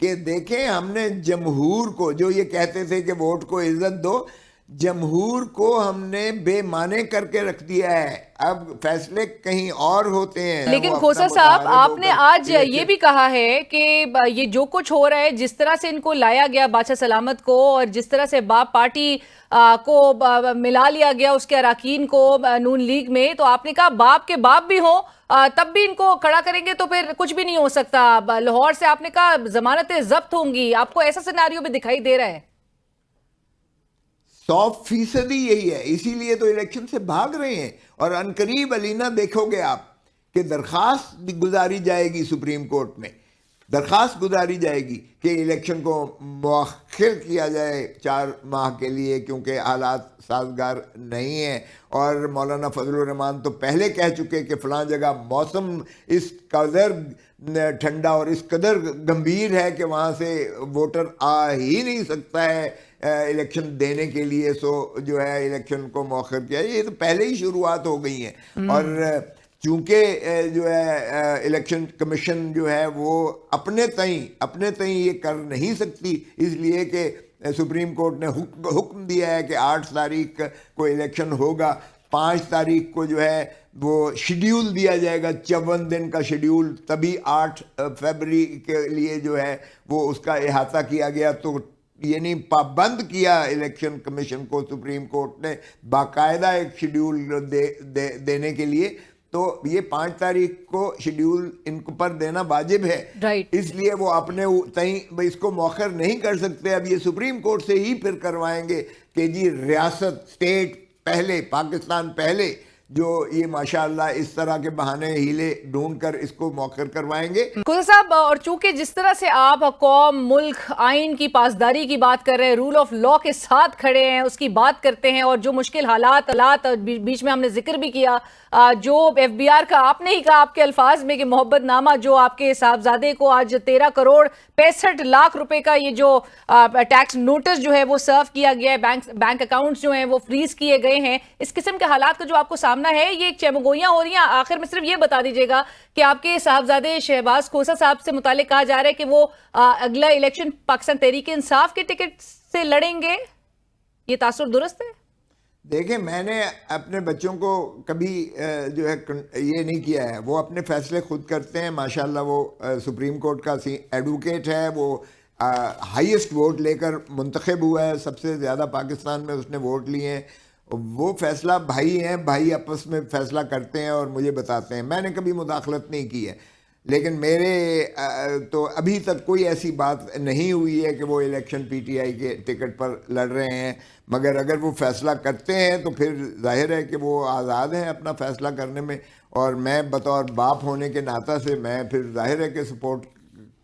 کہ دیکھیں, ہم نے جمہور کو جو یہ کہتے تھے کہ ووٹ کو عزت دو, جمہور کو ہم نے بے معنی کر کے رکھ دیا ہے. اب فیصلے کہیں اور ہوتے ہیں. لیکن کھوسہ صاحب, آپ نے آج یہ بھی کہا ہے کہ یہ جو کچھ ہو رہا ہے, جس طرح سے ان کو لایا گیا بادشاہ سلامت کو, اور جس طرح سے باپ پارٹی کو ملا لیا گیا اس کے اراکین کو نون لیگ میں, تو آپ نے کہا باپ کے باپ بھی ہوں तब भी इनको खड़ा करेंगे तो फिर कुछ भी नहीं हो सकता. लाहौर से आपने कहा जमानतें जब्त होंगी, आपको ऐसा सिनेरियो भी दिखाई दे रहा है? 100% यही है, इसीलिए तो इलेक्शन से भाग रहे हैं. और अनकरीब अलीना देखोगे आप कि दरखास्त गुजारी जाएगी सुप्रीम कोर्ट में, दरखास्त गुजारी जाएगी कि इलेक्शन को मुअख्खर किया जाए 4 माह के लिए, क्योंकि हालात साजगार नहीं है. और मौलाना फजलुर रहमान तो पहले कह चुके कि फ़लाँ जगह मौसम इस कदर ठंडा और इस कदर गंभीर है कि वहाँ से वोटर आ ही नहीं सकता है इलेक्शन देने के लिए. सो जो है इलेक्शन को मुअख्खर किया, ये तो पहले ही शुरुआत हो गई है. और चूँकि जो है इलेक्शन कमीशन जो है वो अपने तई ये कर नहीं सकती, इसलिए कि सुप्रीम कोर्ट ने हुक्म दिया है कि 8 तारीख को इलेक्शन होगा. 5 तारीख को जो है वो शेड्यूल दिया जाएगा, 54 दिन का शेड्यूल, तभी 8 फरवरी के लिए जो है वो उसका इहाता किया गया. तो यानी पाबंद किया इलेक्शन कमीशन को सुप्रीम कोर्ट ने बाकायदा एक शेड्यूल देने के लिए. तो ये 5 तारीख को शेड्यूल इनको पर देना वाजिब है. राइट. इसलिए वो अपने तई इसको मौखर नहीं कर सकते. अब ये सुप्रीम कोर्ट से ही फिर करवाएंगे कि जी रियासत, स्टेट पहले, पाकिस्तान पहले, जो ये माशाअल्लाह इस तरह के बहाने हीले ढूंढकर इसको मौखर करवाएंगे. खुदा साहब, और चूंकि जिस तरह से आप कौम, मुल्क, आइन की पासदारी की बात कर रहे हैं, रूल ऑफ लॉ के साथ खड़े हैं, उसकी बात करते हैं, और जो मुश्किल हालात बीच में हमने जिक्र भी किया, जो FBR का आपने ही कहा आपके अल्फाज में कि मोहब्बतनामा जो आपके साहबजादे को आज 13 करोड़ 65 लाख रुपए का ये जो टैक्स नोटिस जो है वो सर्व किया गया है, बैंक अकाउंट्स जो हैं वो फ्रीज किए गए हैं, इस किस्म के हालात का जो आपको सामना है, ये चमगोइयां हो रही हैं. आखिर में सिर्फ ये बता दीजिएगा कि आपके साहबजादे शहबाज खोसा साहब से मुतालिक कहा जा रहा है कि वो अगला इलेक्शन पाकिस्तान तहरीक इंसाफ के टिकट से लड़ेंगे, ये तासुर दुरुस्त है? देखें, मैंने अपने बच्चों को कभी जो है ये नहीं किया है, वो अपने फैसले खुद करते हैं. माशाल्लाह वो सुप्रीम कोर्ट का एडवोकेट है, वो हाईएस्ट वोट लेकर मुंतखब हुआ है, सबसे ज़्यादा पाकिस्तान में उसने वोट लिए हैं. वो फैसला भाई हैं, भाई आपस में फैसला करते हैं और मुझे बताते हैं. मैंने कभी मुदाखलत नहीं की है, लेकिन मेरे तो अभी तक कोई ऐसी बात नहीं हुई है कि वो इलेक्शन PTI के टिकट पर लड़ रहे हैं. मगर अगर वो फैसला करते हैं तो फिर जाहिर है कि वो आज़ाद हैं अपना फैसला करने में, और मैं बतौर बाप होने के नाता से मैं फिर जाहिर है कि सपोर्ट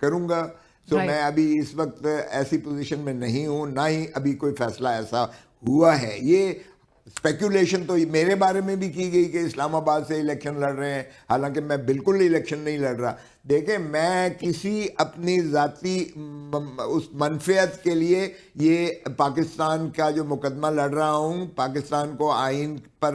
करूँगा. तो मैं अभी इस वक्त ऐसी पोजीशन में नहीं हूँ, ना ही अभी कोई फैसला ऐसा हुआ है. ये स्पेकुलेशन तो मेरे बारे में भी की गई कि इस्लामाबाद से इलेक्शन लड़ रहे हैं, हालांकि मैं बिल्कुल इलेक्शन नहीं लड़ रहा. देखें, मैं किसी अपनी ज़ाती उस मनफियत के लिए ये पाकिस्तान का जो मुकदमा लड़ रहा हूँ, पाकिस्तान को आइन पर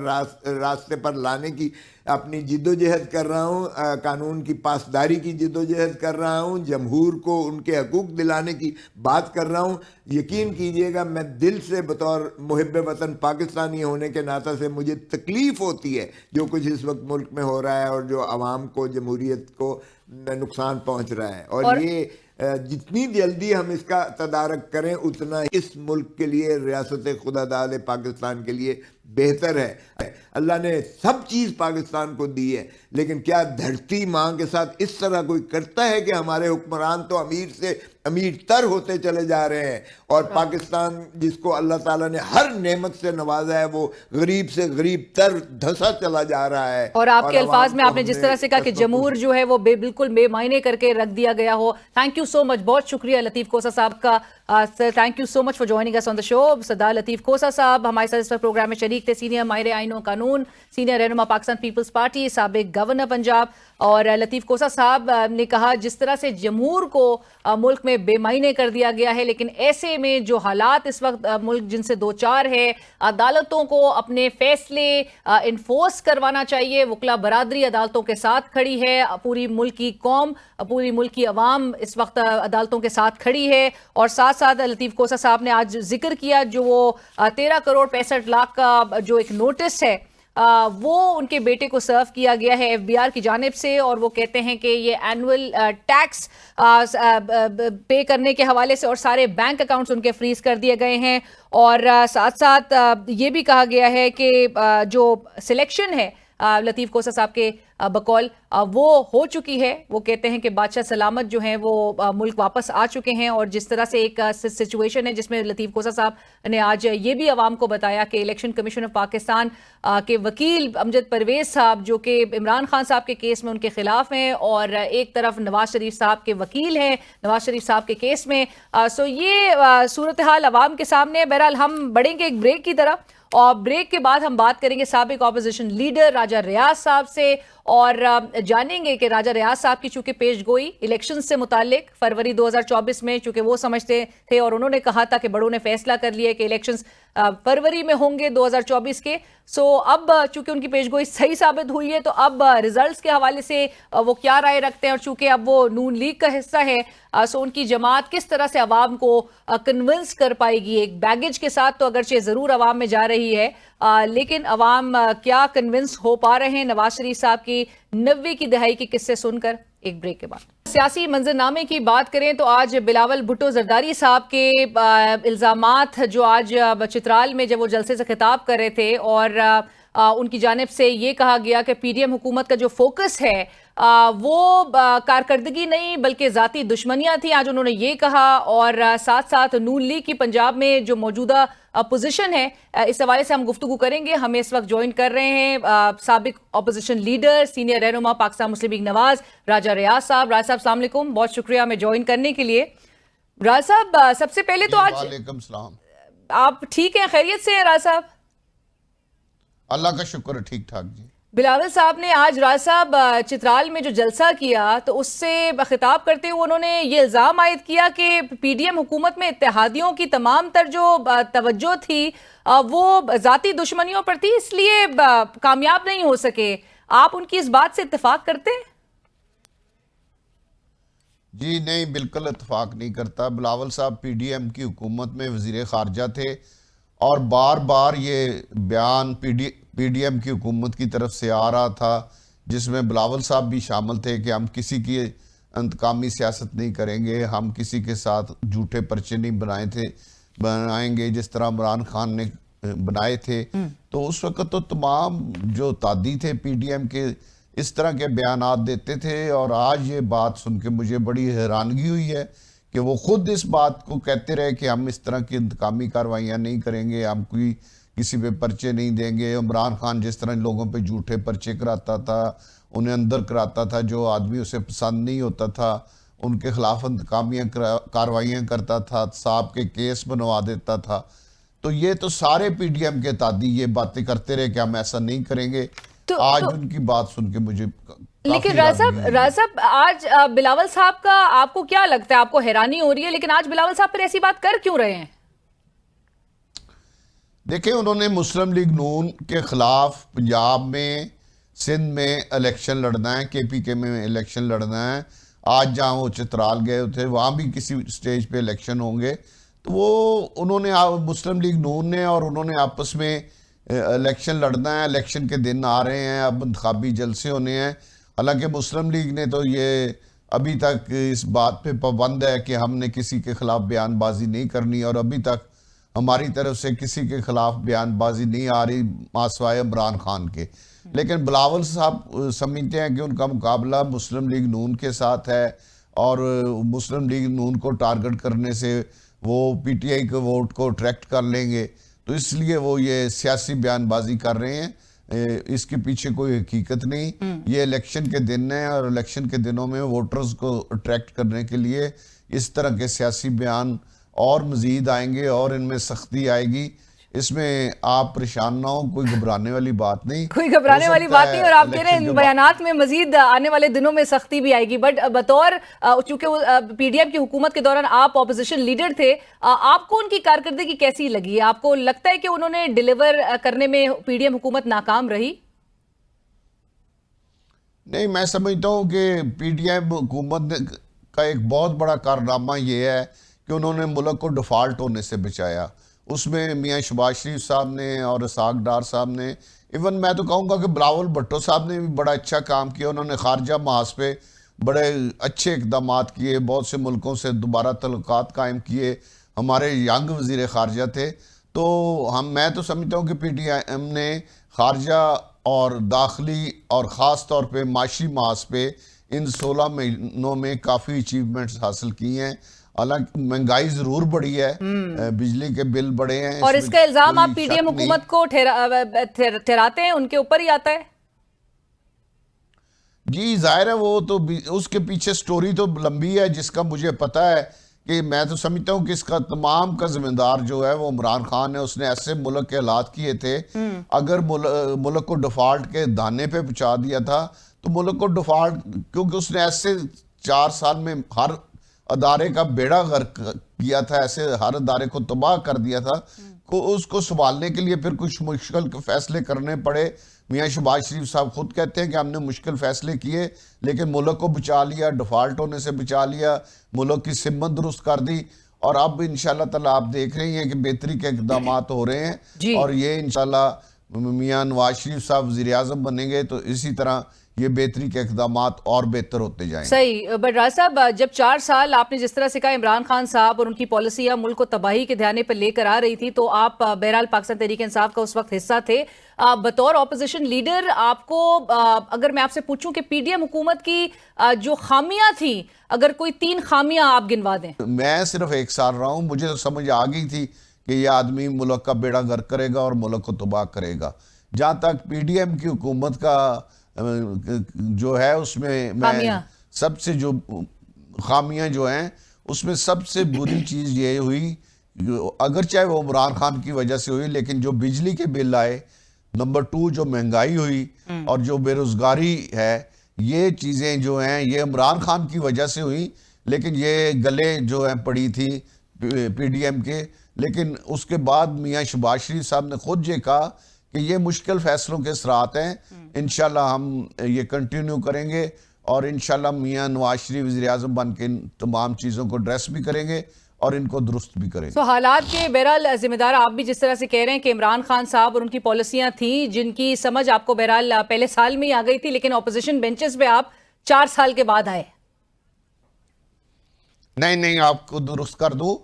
रास्ते पर लाने की अपनी जिद्दोजहद कर रहा हूँ, कानून की पासदारी की जिद्दोजहद कर रहा हूँ, जमहूर को उनके हकूक़ दिलाने की बात कर रहा हूँ. यकीन कीजिएगा, मैं दिल से बतौर मुहिब वतन पाकिस्तानी होने के नाते से मुझे तकलीफ़ होती है जो कुछ इस वक्त मुल्क में हो रहा है और जो आवाम को, जमहूरियत को नुकसान पहुँच रहा है. और ये जितनी जल्दी हम इसका तदारक करें उतना इस मुल्क के लिए, रियासत खुदादाद पाकिस्तान के लिए बेहतर है. अल्लाह ने सब चीज़ पाकिस्तान को दी है, लेकिन क्या धरती माँ के साथ इस तरह कोई करता है कि हमारे हुक्मरान तो अमीर से अमीर तर होते चले जा रहे हैं, और पाकिस्तान जिसको अल्लाह ताला ने हर नेमत से नवाजा है वो गरीब से गरीब तर धंसा चला जा रहा है. और आपके अल्फाज में आपने जिस तरह से कहा कि जमहूर जो है वो बिल्कुल बेमायने करके रख दिया गया हो. थैंक यू सो मच, बहुत शुक्रिया लतीफ़ खोसा साहब का. Sir, thank you so much for joining us on the show. Sardar Latif Khosa साहब हमारे साथ इस प्रोग्राम में शरीक थे, सीनियर माहिर आईन और कानून, सीनियर रहनुमा पाकिस्तान पीपल्स पार्टी, साबिक गवर्नर पंजाब. और लतीफ़ खोसा साहब ने कहा जिस तरह से जमहूर को मुल्क में बेमायने कर दिया गया है, लेकिन ऐसे में जो हालात इस वक्त मुल्क जिनसे दो चार है, अदालतों को अपने फैसले इन्फोर्स करवाना चाहिए. वकला बरादरी अदालतों के साथ खड़ी है, पूरी मुल्क की कौम, पूरी मुल्क की अवाम इस वक्त अदालतों के साथ खड़ी है. और साथ साथ लतीफ़ खोसा साहब ने आज जिक्र किया जो वो 13 करोड़ 65 लाख का जो एक नोटिस है वो उनके बेटे को सर्व किया गया है FBR की जानिब से, और वो कहते हैं कि ये एनुअल टैक्स पे करने के हवाले से और सारे बैंक अकाउंट्स उनके फ्रीज कर दिए गए हैं. और साथ साथ ये भी कहा गया है कि जो सिलेक्शन है लतीफ़ खोसा साहब के बकौल वो हो चुकी है। वो कहते हैं कि बादशाह सलामत जो हैं वो मुल्क वापस आ चुके हैं, और जिस तरह से एक सिचुएशन है जिसमें लतीफ़ कोसा साहब ने आज ये भी अवाम को बताया कि इलेक्शन कमीशन ऑफ पाकिस्तान के वकील अमजद परवेज़ साहब जो कि इमरान खान साहब के केस में उनके खिलाफ हैं, और एक तरफ नवाज शरीफ साहब के वकील हैं नवाज शरीफ साहब के केस में। सो ये सूरत हाल अवाम के सामने है। बहरहाल हम बढ़ेंगे एक ब्रेक की तरफ, और ब्रेक के बाद हम बात करेंगे साबिक ऑपोजिशन लीडर राजा रियाज साहब से, और जानेंगे कि राजा रियाज साहब की चूंकि पेशगोई इलेक्शन से मुतालिक फरवरी 2024 में, चूंकि वो समझते थे और उन्होंने कहा था कि बड़ों ने फैसला कर लिया कि इलेक्शंस फरवरी में होंगे 2024 के। सो अब चूंकि उनकी पेशगोई सही साबित हुई है, तो अब रिजल्ट्स के हवाले से वो क्या राय रखते हैं, और चूंकि अब वो नून लीग का हिस्सा है, सो उनकी जमात किस तरह से अवाम को कन्विंस कर पाएगी। एक बैगेज के साथ तो अगरचे ज़रूर अवाम में जा रही है, लेकिन अवाम क्या कन्विंस हो पा रहे हैं नवाज शरीफ साहब की 90 की दहाई के किस्से सुनकर। एक ब्रेक के बाद सियासी मंजरनामे की बात करें तो आज बिलावल भुट्टो जरदारी साहब के इल्जामात जो आज चित्राल में जब वो जलसे से खिताब कर रहे थे, और उनकी जानिब से ये कहा गया कि पीडीएम हुकूमत का जो फोकस है वो कारकर्दगी नहीं बल्कि ज़ाती दुश्मनियां थी, आज उन्होंने ये कहा। और साथ साथ नून लीग की पंजाब में जो मौजूदा पोजीशन है, इस हवाले से हम गुफ्तगू करेंगे। हमें इस वक्त ज्वाइन कर रहे हैं साबिक ऑपोजिशन लीडर सीनियर रहनुमा पाकिस्तान मुस्लिम लीग नवाज राजा रियाज साहब। राज साहब अस्सलाम वालेकुम, बहुत शुक्रिया हमें ज्वाइन करने के लिए। राज साहब सबसे पहले तो आज वालेकुम सलाम, आप ठीक हैं, खैरियत से हैं राज साहब? अल्लाह का शुक्र है, ठीक ठाक जी। बिलावल साहब ने आज राज साहब चित्राल में जो जलसा किया तो उससे खिताब करते हुए उन्होंने ये इल्ज़ाम आयद किया कि पीडीएम हुकूमत में इत्तेहादियों की तमाम तर जो तवज्जो थी वो ज़ाती दुश्मनियों पर थी, इसलिए कामयाब नहीं हो सके। आप उनकी इस बात से इत्तेफाक करते हैं? जी नहीं, बिल्कुल इत्तेफाक नहीं करता। बिलावल साहब पीडीएम की हुकूमत में वज़ीर ख़ारजा थे, और बार बार ये बयान पीडीएम की हुकूमत की तरफ से आ रहा था, जिसमें बिलावल साहब भी शामिल थे कि हम किसी की इंतकामी सियासत नहीं करेंगे, हम किसी के साथ झूठे पर्चे नहीं बनाएंगे जिस तरह इमरान खान ने बनाए थे। तो उस वक्त तो तमाम जो तादी थे पीडीएम के इस तरह के बयानात देते थे, और आज ये बात सुन के मुझे बड़ी हैरानगी हुई है कि वो खुद इस बात को कहते रहे कि हम इस तरह की इंतकामी कार्रवाइयाँ नहीं करेंगे, हम कोई किसी पे पर्चे नहीं देंगे। इमरान खान जिस तरह लोगों पे झूठे पर्चे कराता था, उन्हें अंदर कराता था, जो आदमी उसे पसंद नहीं होता था उनके खिलाफ इंतकामी कार्रवाइयाँ करता था, साहब के केस बनवा देता था। तो ये तो सारे पीडीएम के तादी ये बातें करते रहे कि हम ऐसा नहीं करेंगे। आज उनकी बात सुन के मुझे लेकिन राज साहब आज बिलावल साहब का आपको क्या लगता है? आपको हैरानी हो रही है, लेकिन आज बिलावल साहब फिर ऐसी बात कर क्यों रहे हैं? देखिए, उन्होंने मुस्लिम लीग नून के खिलाफ पंजाब में, सिंध में इलेक्शन लड़ना है, केपीके में इलेक्शन लड़ना है। आज जहाँ वो चित्राल गए थे वहाँ भी किसी स्टेज पे इलेक्शन होंगे, तो वो उन्होंने मुस्लिम लीग नून ने और उन्होंने आपस में इलेक्शन लड़ना है। इलेक्शन के दिन आ रहे हैं, अब इंतखाबी जलसे होने हैं। हालांकि मुस्लिम लीग ने तो ये अभी तक इस बात पे पाबंद है कि हमने किसी के खिलाफ बयानबाजी नहीं करनी, और अभी तक हमारी तरफ से किसी के खिलाफ बयानबाजी नहीं आ रही मासवाए इमरान खान के। लेकिन बिलावल साहब समझते हैं कि उनका मुकाबला मुस्लिम लीग नून के साथ है, और मुस्लिम लीग नून को टारगेट करने से वो पीटीआई के वोट को अट्रैक्ट कर लेंगे, तो इसलिए वो ये सियासी बयानबाजी कर रहे हैं। इसके पीछे कोई हकीकत नहीं। ये इलेक्शन के दिन है, और इलेक्शन के दिनों में वोटर्स को अट्रैक्ट करने के लिए इस तरह के सियासी बयान और मजीद आएंगे, और इनमें सख्ती आएगी। इसमें आप परेशान ना हो, कोई घबराने वाली बात नहीं, कोई घबराने वाली बात नहीं। और आप कह रहे हैं बयानात में मजीद आने वाले दिनों में सख्ती भी आएगी, बट बतौर चूंकि पीडीएम की हुकूमत के दौरान आप ऑपोजिशन लीडर थे, आपको उनकी कारकर्दगी कैसी लगी? आपको लगता है कि उन्होंने डिलीवर करने में पीडीएम हुकूमत नाकाम रही? नहीं, मैं समझता हूँ कि पीडीएम हुकूमत का एक बहुत बड़ा कारनामा ये है कि उन्होंने मुल्क को डिफ़ॉल्ट होने से बचाया। उसमें मियाँ शहबाज शरीफ साहब ने और इसाक डार साहब ने, इवन मैं तो कहूँगा कि बिलावल भुट्टो साहब ने भी बड़ा अच्छा काम किया। उन्होंने खारजा महाज पे बड़े अच्छे इकदाम किए, बहुत से मुल्कों से दोबारा तल्लुकात कायम किए। हमारे यंग वज़ीर खारजा थे, तो मैं तो समझता हूँ कि पीटीएम ने खारजा اور داخلی اور خاص طور پہ معاشی محاذ پہ ان 16 مہینوں میں کافی اچیومنٹس حاصل کی ہیں. حالانکہ مہنگائی ضرور بڑھی ہے, بجلی کے بل بڑے ہیں, اور اس کا الزام آپ پی ڈی ایم حکومت کو ٹھہراتے ہیں, ان کے اوپر ہی آتا ہے. جی ظاہر ہے, وہ تو اس کے پیچھے سٹوری تو لمبی ہے جس کا مجھے پتا ہے کہ میں تو سمجھتا ہوں کہ اس کا تمام کا ذمہ دار جو ہے وہ عمران خان ہے. اس نے ایسے ملک کے حالات کیے تھے, اگر ملک کو ڈیفالٹ کے دانے پہ پہنچا دیا تھا تو ملک کو ڈیفالٹ, کیونکہ اس نے ایسے 4 سال میں ہر ادارے کا بیڑا غرق کیا تھا, ایسے ہر ادارے کو تباہ کر دیا تھا, اس کو سنبھالنے کے لیے پھر کچھ مشکل فیصلے کرنے پڑے. میاں شہباز شریف صاحب خود کہتے ہیں کہ ہم نے مشکل فیصلے کیے لیکن ملک کو بچا لیا, ڈیفالٹ ہونے سے بچا لیا, ملک کی سمت درست کر دی, اور اب انشاءاللہ تعالیٰ آپ دیکھ رہے ہیں کہ بہتری کے اقدامات ہو رہے ہیں, اور یہ انشاءاللہ میاں نواز شریف صاحب وزیر اعظم بنیں گے تو اسی طرح یہ بہتری کے اقدامات اور بہتر ہوتے جائیں. صحیح. بٹ راز صاحب, جب 4 سال آپ نے جس طرح سے کہا عمران خان صاحب اور ان کی پالیسیاں ملک کو تباہی کے دھیانے پر لے کر آ رہی تھی, تو آپ بہرحال پاکستان تحریک انصاف کا اس وقت حصہ تھے. بطور اپوزیشن لیڈر آپ کو, اگر میں آپ سے پوچھوں کہ پی ڈی ایم حکومت کی جو خامیاں تھیں, اگر کوئی 3 خامیاں آپ گنوا دیں. میں صرف 1 سال رہا ہوں, مجھے تو سمجھ آ گئی تھی کہ یہ آدمی ملک کا بیڑا غرق کرے گا اور ملک کو تباہ کرے گا. جہاں تک پی ڈی ایم کی حکومت کا جو ہے اس میں سب سے جو خامیاں جو ہیں اس میں سب سے بری چیز یہ ہوئی, اگرچہ وہ عمران خان کی وجہ سے ہوئی, لیکن جو بجلی کے بل آئے, نمبر 2 جو مہنگائی ہوئی, اور جو بے روزگاری ہے, یہ چیزیں جو ہیں یہ عمران خان کی وجہ سے ہوئی, لیکن یہ گلے جو ہیں پڑی تھی پی ڈی ایم کے. لیکن اس کے بعد میاں شہباز شریف صاحب نے خود یہ کہا کہ یہ مشکل فیصلوں کے اثرات ہیں, انشاءاللہ ہم یہ کنٹینیو کریں گے, اور انشاءاللہ میاں نواز شریف وزیر اعظم بن کے تمام چیزوں کو ڈریس بھی کریں گے اور ان کو درست بھی کریں گے. تو حالات کے بہرحال ذمہ دار آپ بھی جس طرح سے کہہ رہے ہیں کہ عمران خان صاحب اور ان کی پالیسیاں تھیں جن کی سمجھ آپ کو بہرحال پہلے سال میں ہی آ گئی تھی, لیکن اپوزیشن بینچز پہ آپ 4 سال کے بعد آئے. نہیں, آپ کو درست کر دوں,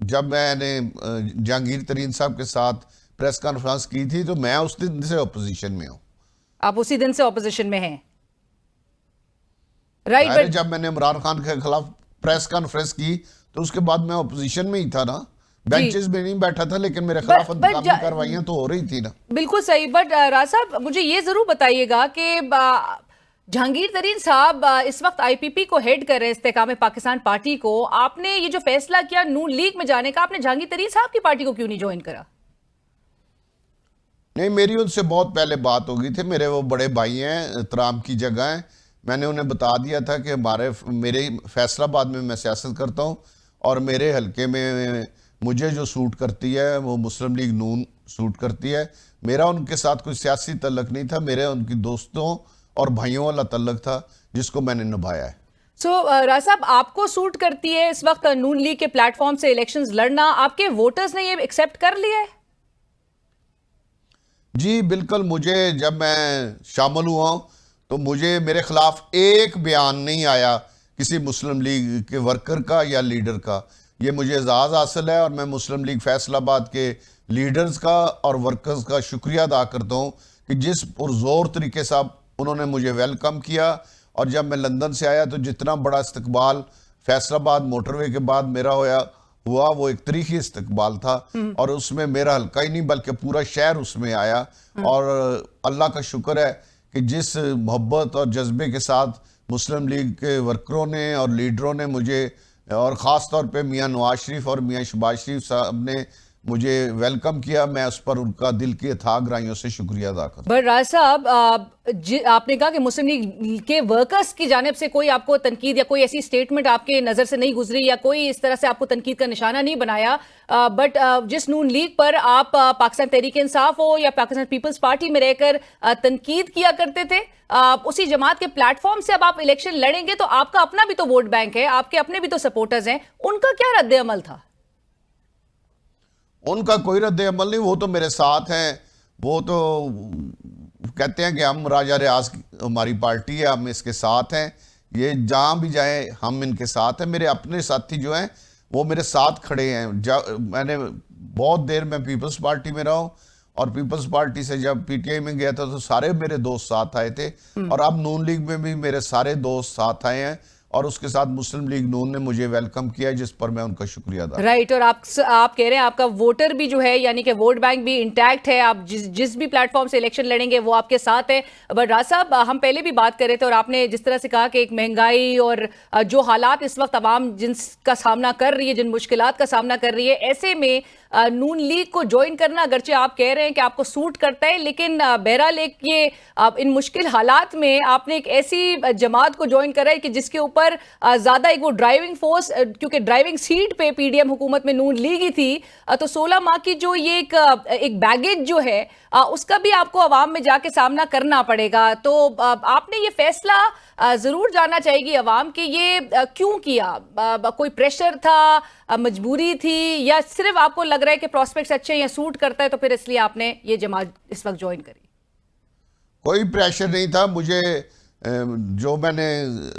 جب میں نے جہانگیر ترین صاحب کے ساتھ پریس کانفرنس کی تھی تو میں اس دن سے اپوزیشن میں ہوں. آپ اسی دن سے اپوزیشن میں ہیں, رائٹ. جب میں نے عمران خان کے خلاف پریس کانفرنس کی تو اس کے بعد میں اپوزیشن میں ہی تھا نا, بینچز میں نہیں بیٹھا تھا, لیکن میرے خلاف انتقامی کارروائیاں تو ہو رہی تھی نا. بالکل صحیح. بٹ راز صاحب مجھے یہ ضرور بتائیے گا کہ جہانگیر ترین صاحب اس وقت آئی پی پی کو ہیڈ کر رہے ہیں, استحکام پاکستان پارٹی کو. آپ نے یہ جو فیصلہ کیا نون لیگ میں جانے کا, آپ نے جہانگیر ترین صاحب کی پارٹی کو کیوں نہیں جوائن کرا؟ نہیں, میری ان سے بہت پہلے بات ہو گئی تھی, میرے وہ بڑے بھائی ہیں, احترام کی جگہ ہیں. میں نے انہیں بتا دیا تھا کہ میرے فیصلہ آباد میں سیاست کرتا ہوں, اور میرے حلقے میں مجھے جو سوٹ کرتی ہے وہ مسلم لیگ نون سوٹ کرتی ہے. میرا ان کے ساتھ کوئی سیاسی تعلق نہیں تھا, میرے ان کی دوستوں اور بھائیوں والا تعلق تھا جس کو میں نے نبھایا ہے. راز صاحب, آپ کو سوٹ کرتی ہے اس وقت نون لیگ کے پلیٹ فارم سے الیکشنز لڑنا, آپ کے ووٹرز نے یہ ایکسیپٹ کر لیا ہے؟ جی بالکل. مجھے جب میں شامل ہوا ہوں تو میرے خلاف ایک بیان نہیں آیا کسی مسلم لیگ کے ورکر کا یا لیڈر کا. یہ مجھے اعزاز حاصل ہے, اور میں مسلم لیگ فیصل آباد کے لیڈرز کا اور ورکرز کا شکریہ ادا کرتا ہوں کہ جس پرزور طریقے سے انہوں نے مجھے ویلکم کیا. اور جب میں لندن سے آیا تو جتنا بڑا استقبال فیصل آباد موٹر وے کے بعد میرا ہوا وہ ایک تاریخی استقبال تھا, اور اس میں میرا حلقہ ہی نہیں بلکہ پورا شہر اس میں آیا. اور اللہ کا شکر ہے کہ جس محبت اور جذبے کے ساتھ مسلم لیگ کے ورکروں نے اور لیڈروں نے مجھے, اور خاص طور پہ میاں نواز شریف اور میاں شہباز شریف صاحب نے مجھے ویلکم کیا, میں اس پر ان کا دل کی اتھاہ گرائیوں سے شکریہ ادا کرتا ہوں. بٹ راز صاحب, آپ نے کہا کہ مسلم لیگ کے ورکرز کی جانب سے کوئی آپ کو تنقید یا کوئی ایسی سٹیٹمنٹ آپ کے نظر سے نہیں گزری یا کوئی اس طرح سے آپ کو تنقید کا نشانہ نہیں بنایا, بٹ جس نون لیگ پر آپ پاکستان تحریک انصاف ہو یا پاکستان پیپلز پارٹی میں رہ کر تنقید کیا کرتے تھے, اسی جماعت کے پلیٹ فارم سے اب آپ الیکشن لڑیں گے تو آپ کا اپنا بھی تو ووٹ بینک ہے, آپ کے اپنے بھی تو سپورٹرز ہیں, ان کا کیا رد عمل تھا؟ ان کا کوئی رد عمل نہیں, وہ تو میرے ساتھ ہیں. وہ تو کہتے ہیں کہ ہم راجہ ریاض ہماری پارٹی ہے, ہم اس کے ساتھ ہیں, یہ جہاں بھی جائیں ہم ان کے ساتھ ہیں. میرے اپنے ساتھی جو ہیں وہ میرے ساتھ کھڑے ہیں. میں نے بہت دیر میں پیپلز پارٹی میں رہا ہوں, اور پیپلز پارٹی سے جب پی ٹی آئی میں گیا تھا تو سارے میرے دوست ساتھ آئے تھے، اور اب نون لیگ میں بھی میرے سارے دوست ساتھ آئے ہیں، اور اس کے ساتھ مسلم لیگ نون نے مجھے ویلکم کیا ہے، جس پر میں ان کا شکریہ ادا کرتا ہوں۔ رائٹ، اور آپ کہہ رہے ہیں آپ کا ووٹر بھی جو ہے یعنی کہ ووٹ بینک بھی انٹیکٹ ہے، آپ جس بھی پلیٹ فارم سے الیکشن لڑیں گے وہ آپ کے ساتھ ہے۔ بٹ راز صاحب، ہم پہلے بھی بات کر رہے تھے اور آپ نے جس طرح سے کہا کہ ایک مہنگائی اور جو حالات اس وقت عوام جن کا سامنا کر رہی ہے، جن مشکلات کا سامنا کر رہی ہے، ایسے میں نون لیگ کو جوائن کرنا اگرچہ آپ کہہ رہے ہیں کہ آپ کو سوٹ کرتا ہے، لیکن بہرحال یہ ان مشکل حالات میں آپ نے ایک ایسی جماعت کو جوائن کرا ہے کہ جس کے اوپر زیادہ ایک وہ ڈرائیونگ فورس، کیونکہ ڈرائیونگ سیٹ پہ پی ڈی ایم حکومت میں نون لیگ ہی تھی، تو 16 ماہ کی جو یہ ایک بیگیج جو ہے اس کا بھی آپ کو عوام میں جا کے سامنا کرنا پڑے گا۔ تو آپ نے یہ فیصلہ ضرور جاننا چاہے گی عوام کہ یہ کیوں کیا؟ کوئی پریشر تھا، مجبوری تھی، یا صرف آپ کو لگ رہا ہے کہ پراسپیکٹس اچھے یا سوٹ کرتا ہے تو پھر اس لیے آپ نے یہ جماعت اس وقت جوائن کری؟ کوئی پریشر نہیں تھا، مجھے جو میں نے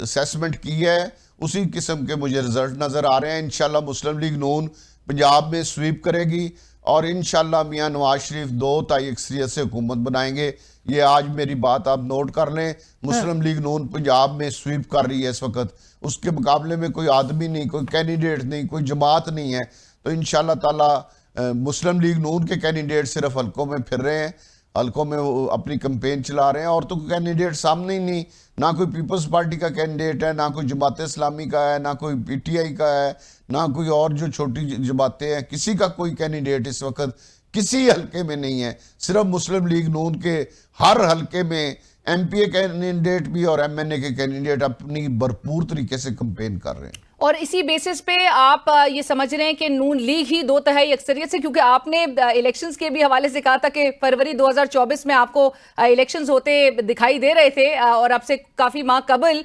اسیسمنٹ کی ہے اسی قسم کے مجھے رزلٹ نظر آ رہے ہیں۔ انشاءاللہ مسلم لیگ نون پنجاب میں سویپ کرے گی، اور انشاءاللہ میاں نواز شریف 2 اکثریت سے حکومت بنائیں گے۔ یہ آج میری بات آپ نوٹ کر لیں، مسلم لیگ نون پنجاب میں سویپ کر رہی ہے اس وقت، اس کے مقابلے میں کوئی آدمی نہیں، کوئی کینڈیڈیٹ نہیں، کوئی جماعت نہیں ہے۔ تو انشاءاللہ تعالی مسلم لیگ نون کے کینڈیڈیٹ صرف حلقوں میں پھر رہے ہیں، حلقوں میں وہ اپنی کمپین چلا رہے ہیں، اور تو کوئی کینڈیڈیٹ سامنے ہی نہیں، نہ کوئی پیپلز پارٹی کا کینڈیڈیٹ ہے، نہ کوئی جماعت اسلامی کا ہے، نہ کوئی پی ٹی آئی کا ہے، نہ کوئی اور جو چھوٹی جماعتیں ہیں، کسی کا کوئی کینڈیڈیٹ اس وقت کسی حلقے میں نہیں ہے۔ صرف مسلم لیگ نون کے ہر حلقے میں ایم پی اے کینڈیڈیٹ بھی اور ایم این اے کے کینڈیڈیٹ اپنی بھرپور طریقے سے کمپین کر رہے ہیں۔ اور اسی بیسس پہ آپ یہ سمجھ رہے ہیں کہ نون لیگ ہی 2/3 اکثریت سے، کیونکہ آپ نے الیکشنز کے بھی حوالے سے کہا تھا کہ فروری 2024 میں آپ کو الیکشنز ہوتے دکھائی دے رہے تھے، اور اب سے کافی ماہ قبل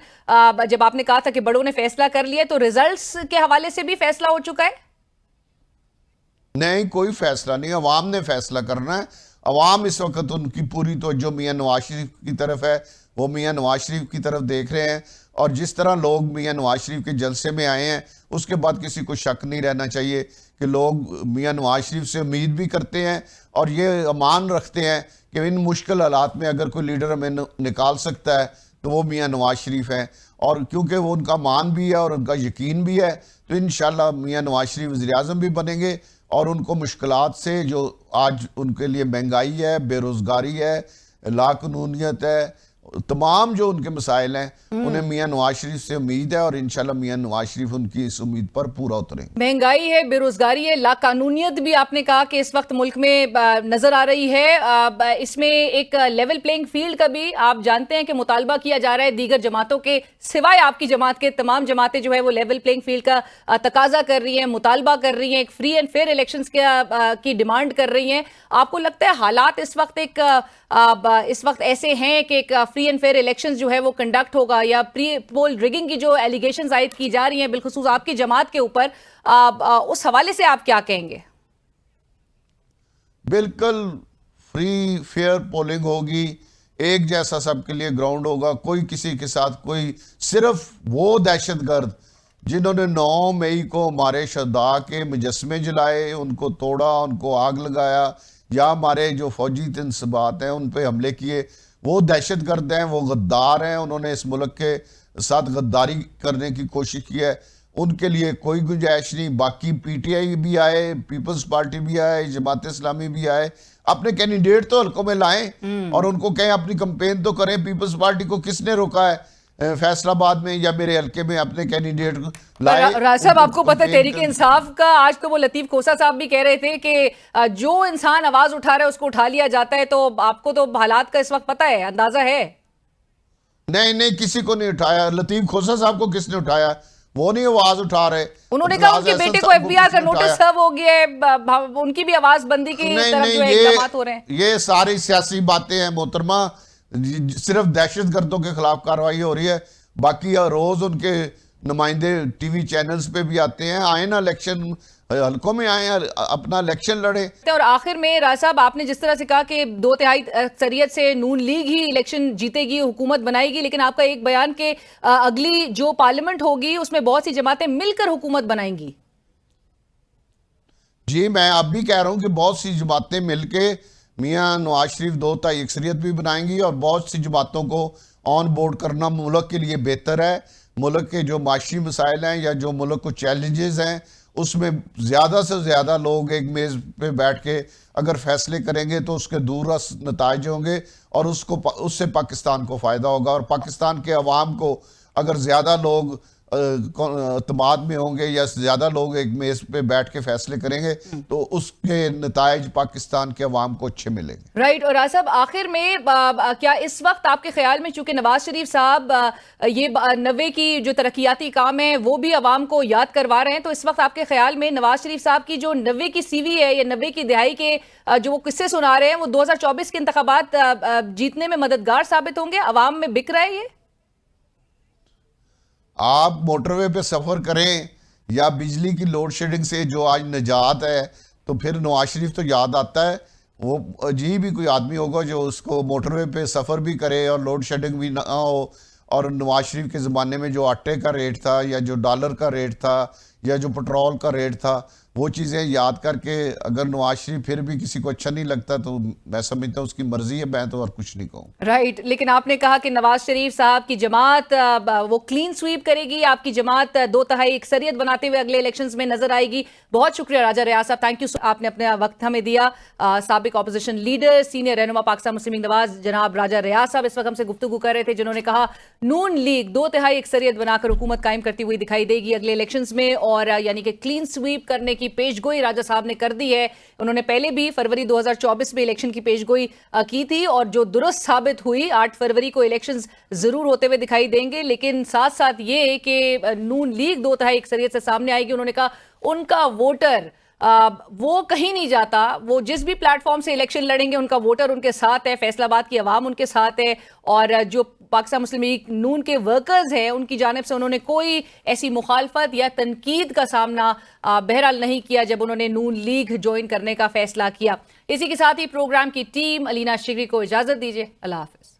جب آپ نے کہا تھا کہ بڑوں نے فیصلہ کر لیا، تو ریزلٹس کے حوالے سے بھی فیصلہ ہو چکا ہے؟ نہیں، کوئی فیصلہ نہیں، عوام نے فیصلہ کرنا ہے۔ عوام اس وقت ان کی پوری توجہ میاں نواز شریف کی طرف ہے، وہ میاں نواز شریف کی طرف دیکھ رہے ہیں، اور جس طرح لوگ میاں نواز شریف کے جلسے میں آئے ہیں اس کے بعد کسی کو شک نہیں رہنا چاہیے کہ لوگ میاں نواز شریف سے امید بھی کرتے ہیں، اور یہ امان رکھتے ہیں کہ ان مشکل حالات میں اگر کوئی لیڈر ہمیں نکال سکتا ہے تو وہ میاں نواز شریف ہیں، اور کیونکہ وہ ان کا مان بھی ہے اور ان کا یقین بھی ہے، تو انشاءاللہ میاں نواز شریف وزیر اعظم بھی بنیں گے، اور ان کو مشکلات سے جو آج ان کے لیے مہنگائی ہے، بے روزگاری ہے، لاقانونیت ہے، تمام جو ان کے مسائل ہیں انہیں میاں نواز شریف سے امید ہے، اور انشاءاللہ میاں نواز شریف ان کی اس امید پر پورا اتریں گے۔ مہنگائی ہے، بے روزگاری ہے، لاقانونیت بھی آپ نے کہا کہ اس وقت ملک میں نظر آ رہی ہے، اس میں ایک لیول پلینگ فیلڈ کا بھی آپ جانتے ہیں کہ مطالبہ کیا جا رہا ہے، دیگر جماعتوں کے سوائے آپ کی جماعت کے تمام جماعتیں جو ہے وہ لیول پلینگ فیلڈ کا تقاضا کر رہی ہیں، مطالبہ کر رہی ہیں، ایک فری اینڈ فیئر الیکشنز کی ڈیمانڈ کر رہی ہیں۔ آپ کو لگتا ہے حالات اس وقت ایسے ہیں کہ ایک فری اینڈ فیئر الیکشنز جو ہے وہ کنڈکٹ ہوگا، یا پری پول ریگنگ کی جو ایلیگیشنز عائد کی جا رہی ہیں بالخصوص آپ کی جماعت کے اوپر، اس حوالے سے آپ کیا کہیں گے؟ بالکل فری فیئر پولنگ ہوگی، ایک جیسا سب کے لیے گراؤنڈ ہوگا، کوئی کسی کے ساتھ کوئی، صرف وہ دہشت گرد جنہوں نے 9 مئی کو ہمارے شہداء کے مجسمے جلائے، ان کو توڑا، ان کو آگ لگایا، یا ہمارے جو فوجی تنصیبات ہیں ان پہ حملے کیے، وہ دہشت گرد ہیں، وہ غدار ہیں، انہوں نے اس ملک کے ساتھ غداری کرنے کی کوشش کی ہے، ان کے لیے کوئی گنجائش نہیں۔ باقی پی ٹی آئی بھی آئے، پیپلز پارٹی بھی آئے، جماعت اسلامی بھی آئے، اپنے کینڈیڈیٹ تو حلقوں میں لائیں اور ان کو کہیں اپنی کمپین تو کریں۔ پیپلز پارٹی کو کس نے روکا ہے فیصل آباد میں یا میرے حلقے میں اپنے کینڈیڈیٹ لائے؟ راز صاحب، آپ کو پتہ ہے تحریک انصاف کا آج تو وہ لطیف کھوسا صاحب بھی کہہ رہے تھے کہ جو انسان آواز اٹھا رہا ہے اس کو اٹھا لیا جاتا ہے، تو آپ کو تو حالات کا اس وقت پتہ ہے، اندازہ ہے؟ نہیں، کسی کو نہیں اٹھایا۔ لطیف کھوسا صاحب کو کس نے اٹھایا؟ وہ نہیں آواز اٹھا رہے۔ انہوں نے کہا ان کے بیٹے کو ایف بی آر کا نوٹس سرو ہو گیا ہے، ان کی بھی آواز بندی کی طرف جو ہے اقدامات ہو رہے ہیں۔ یہ ساری سیاسی باتیں ہیں محترمہ، صرف دہشت گردوں کے خلاف کارروائی ہو رہی ہے، باقی روز ان کے نمائندے ٹی وی چینلز پہ بھی آتے ہیں، آئیں نا الیکشن حلقوں میں آئیں، اپنا الیکشن لڑیں۔ اور آخر میں راز صاحب، آپ نے جس طرح سے کہا کہ 2/3 اکثریت سے نون لیگ ہی الیکشن جیتے گی، حکومت بنائے گی، لیکن آپ کا ایک بیان کہ اگلی جو پارلیمنٹ ہوگی اس میں بہت سی جماعتیں مل کر حکومت بنائیں گی۔ جی، میں اب بھی کہہ رہا ہوں کہ بہت سی جماعتیں مل کے میاں نواز شریف 2 اکثریت بھی بنائیں گی اور بہت سی جماعتوں کو آن بورڈ کرنا ملک کے لیے بہتر ہے. ملک کے جو معاشی مسائل ہیں یا جو ملک کو چیلنجز ہیں اس میں زیادہ سے زیادہ لوگ ایک میز پہ بیٹھ کے اگر فیصلے کریں گے تو اس کے دور رس نتائج ہوں گے اور اس سے پاکستان کو فائدہ ہوگا. اور پاکستان کے عوام کو اگر زیادہ لوگ اعتماد میں ہوں گے یا زیادہ لوگ ایک میز پہ بیٹھ کے فیصلے کریں گے تو اس کے نتائج پاکستان کے عوام کو اچھے ملیں گے. رائٹ. اور صاحب آخر میں کیا اس وقت آپ کے خیال میں چونکہ نواز شریف صاحب یہ 90 کی جو ترقیاتی کام ہیں وہ بھی عوام کو یاد کروا رہے ہیں، تو اس وقت آپ کے خیال میں نواز شریف صاحب کی جو 90 کی سی وی ہے یا 90 کی دہائی کے جو وہ قصے سنا رہے ہیں وہ 2024 کے انتخابات جیتنے میں مددگار ثابت ہوں گے؟ عوام میں بک رہا ہے یہ؟ آپ موٹر وے پہ سفر کریں یا بجلی کی لوڈ شیڈنگ سے جو آج نجات ہے تو پھر نواز شریف تو یاد آتا ہے. وہ عجیب ہی کوئی آدمی ہوگا جو اس کو موٹر وے پہ سفر بھی کرے اور لوڈ شیڈنگ بھی نہ ہو. اور نواز شریف کے زمانے میں جو آٹے کا ریٹ تھا یا جو ڈالر کا ریٹ تھا یا جو پٹرول کا ریٹ تھا وہ چیزیں یاد کر کے اگر نواز شریف پھر بھی کسی کو اچھا نہیں لگتا تو میں سمجھتا ہوں اس کی مرضی ہے، میں تو اور کچھ نہیں کہوں. رائٹ. لیکن آپ نے کہا کہ نواز شریف صاحب کی جماعت وہ کلین سویپ کرے گی، آپ کی جماعت 2/3 اکثریت بناتے ہوئے اگلے الیکشنز میں نظر آئے گی. بہت شکریہ راجہ ریاض صاحب، تھینک یو، آپ نے اپنا وقت ہمیں دیا. سابق اپوزیشن لیڈر سینئر رہنما پاکستان مسلم لیگ نواز جناب راجہ ریاض صاحب اس وقت ہم سے گفتگو کر رہے تھے، جنہوں نے کہا نون لیگ 2/3 اکثریت بنا کر حکومت قائم کرتی ہوئی دکھائی دے گی اگلے الیکشنز میں، اور یعنی کہ کلین سویپ کرنے کی پیش گوئی راجہ صاحب نے کر دی ہے. انہوں نے پہلے بھی فروری 2024 میں الیکشن کی پیش گوئی کی تھی اور جو درست ثابت ہوئی. 8 فروری کو الیکشنز ضرور ہوتے ہوئے دکھائی دیں گے، لیکن ساتھ ساتھ یہ کہ نون لیگ 2/3 اکثریت سے سامنے آئے گی. انہوں نے کہا ان کا ووٹر وہ کہیں نہیں جاتا، وہ جس بھی پلیٹ فارم سے الیکشن لڑیں گے ان کا ووٹر ان کے ساتھ ہے، فیصل آباد کی عوام ان کے ساتھ ہے. اور جو پاکستان مسلم لیگ نون کے ورکرز ہیں ان کی جانب سے انہوں نے کوئی ایسی مخالفت یا تنقید کا سامنا بہرحال نہیں کیا جب انہوں نے نون لیگ جوائن کرنے کا فیصلہ کیا. اسی کے ساتھ ہی پروگرام کی ٹیم علینا شگری کو اجازت دیجیے. اللہ حافظ.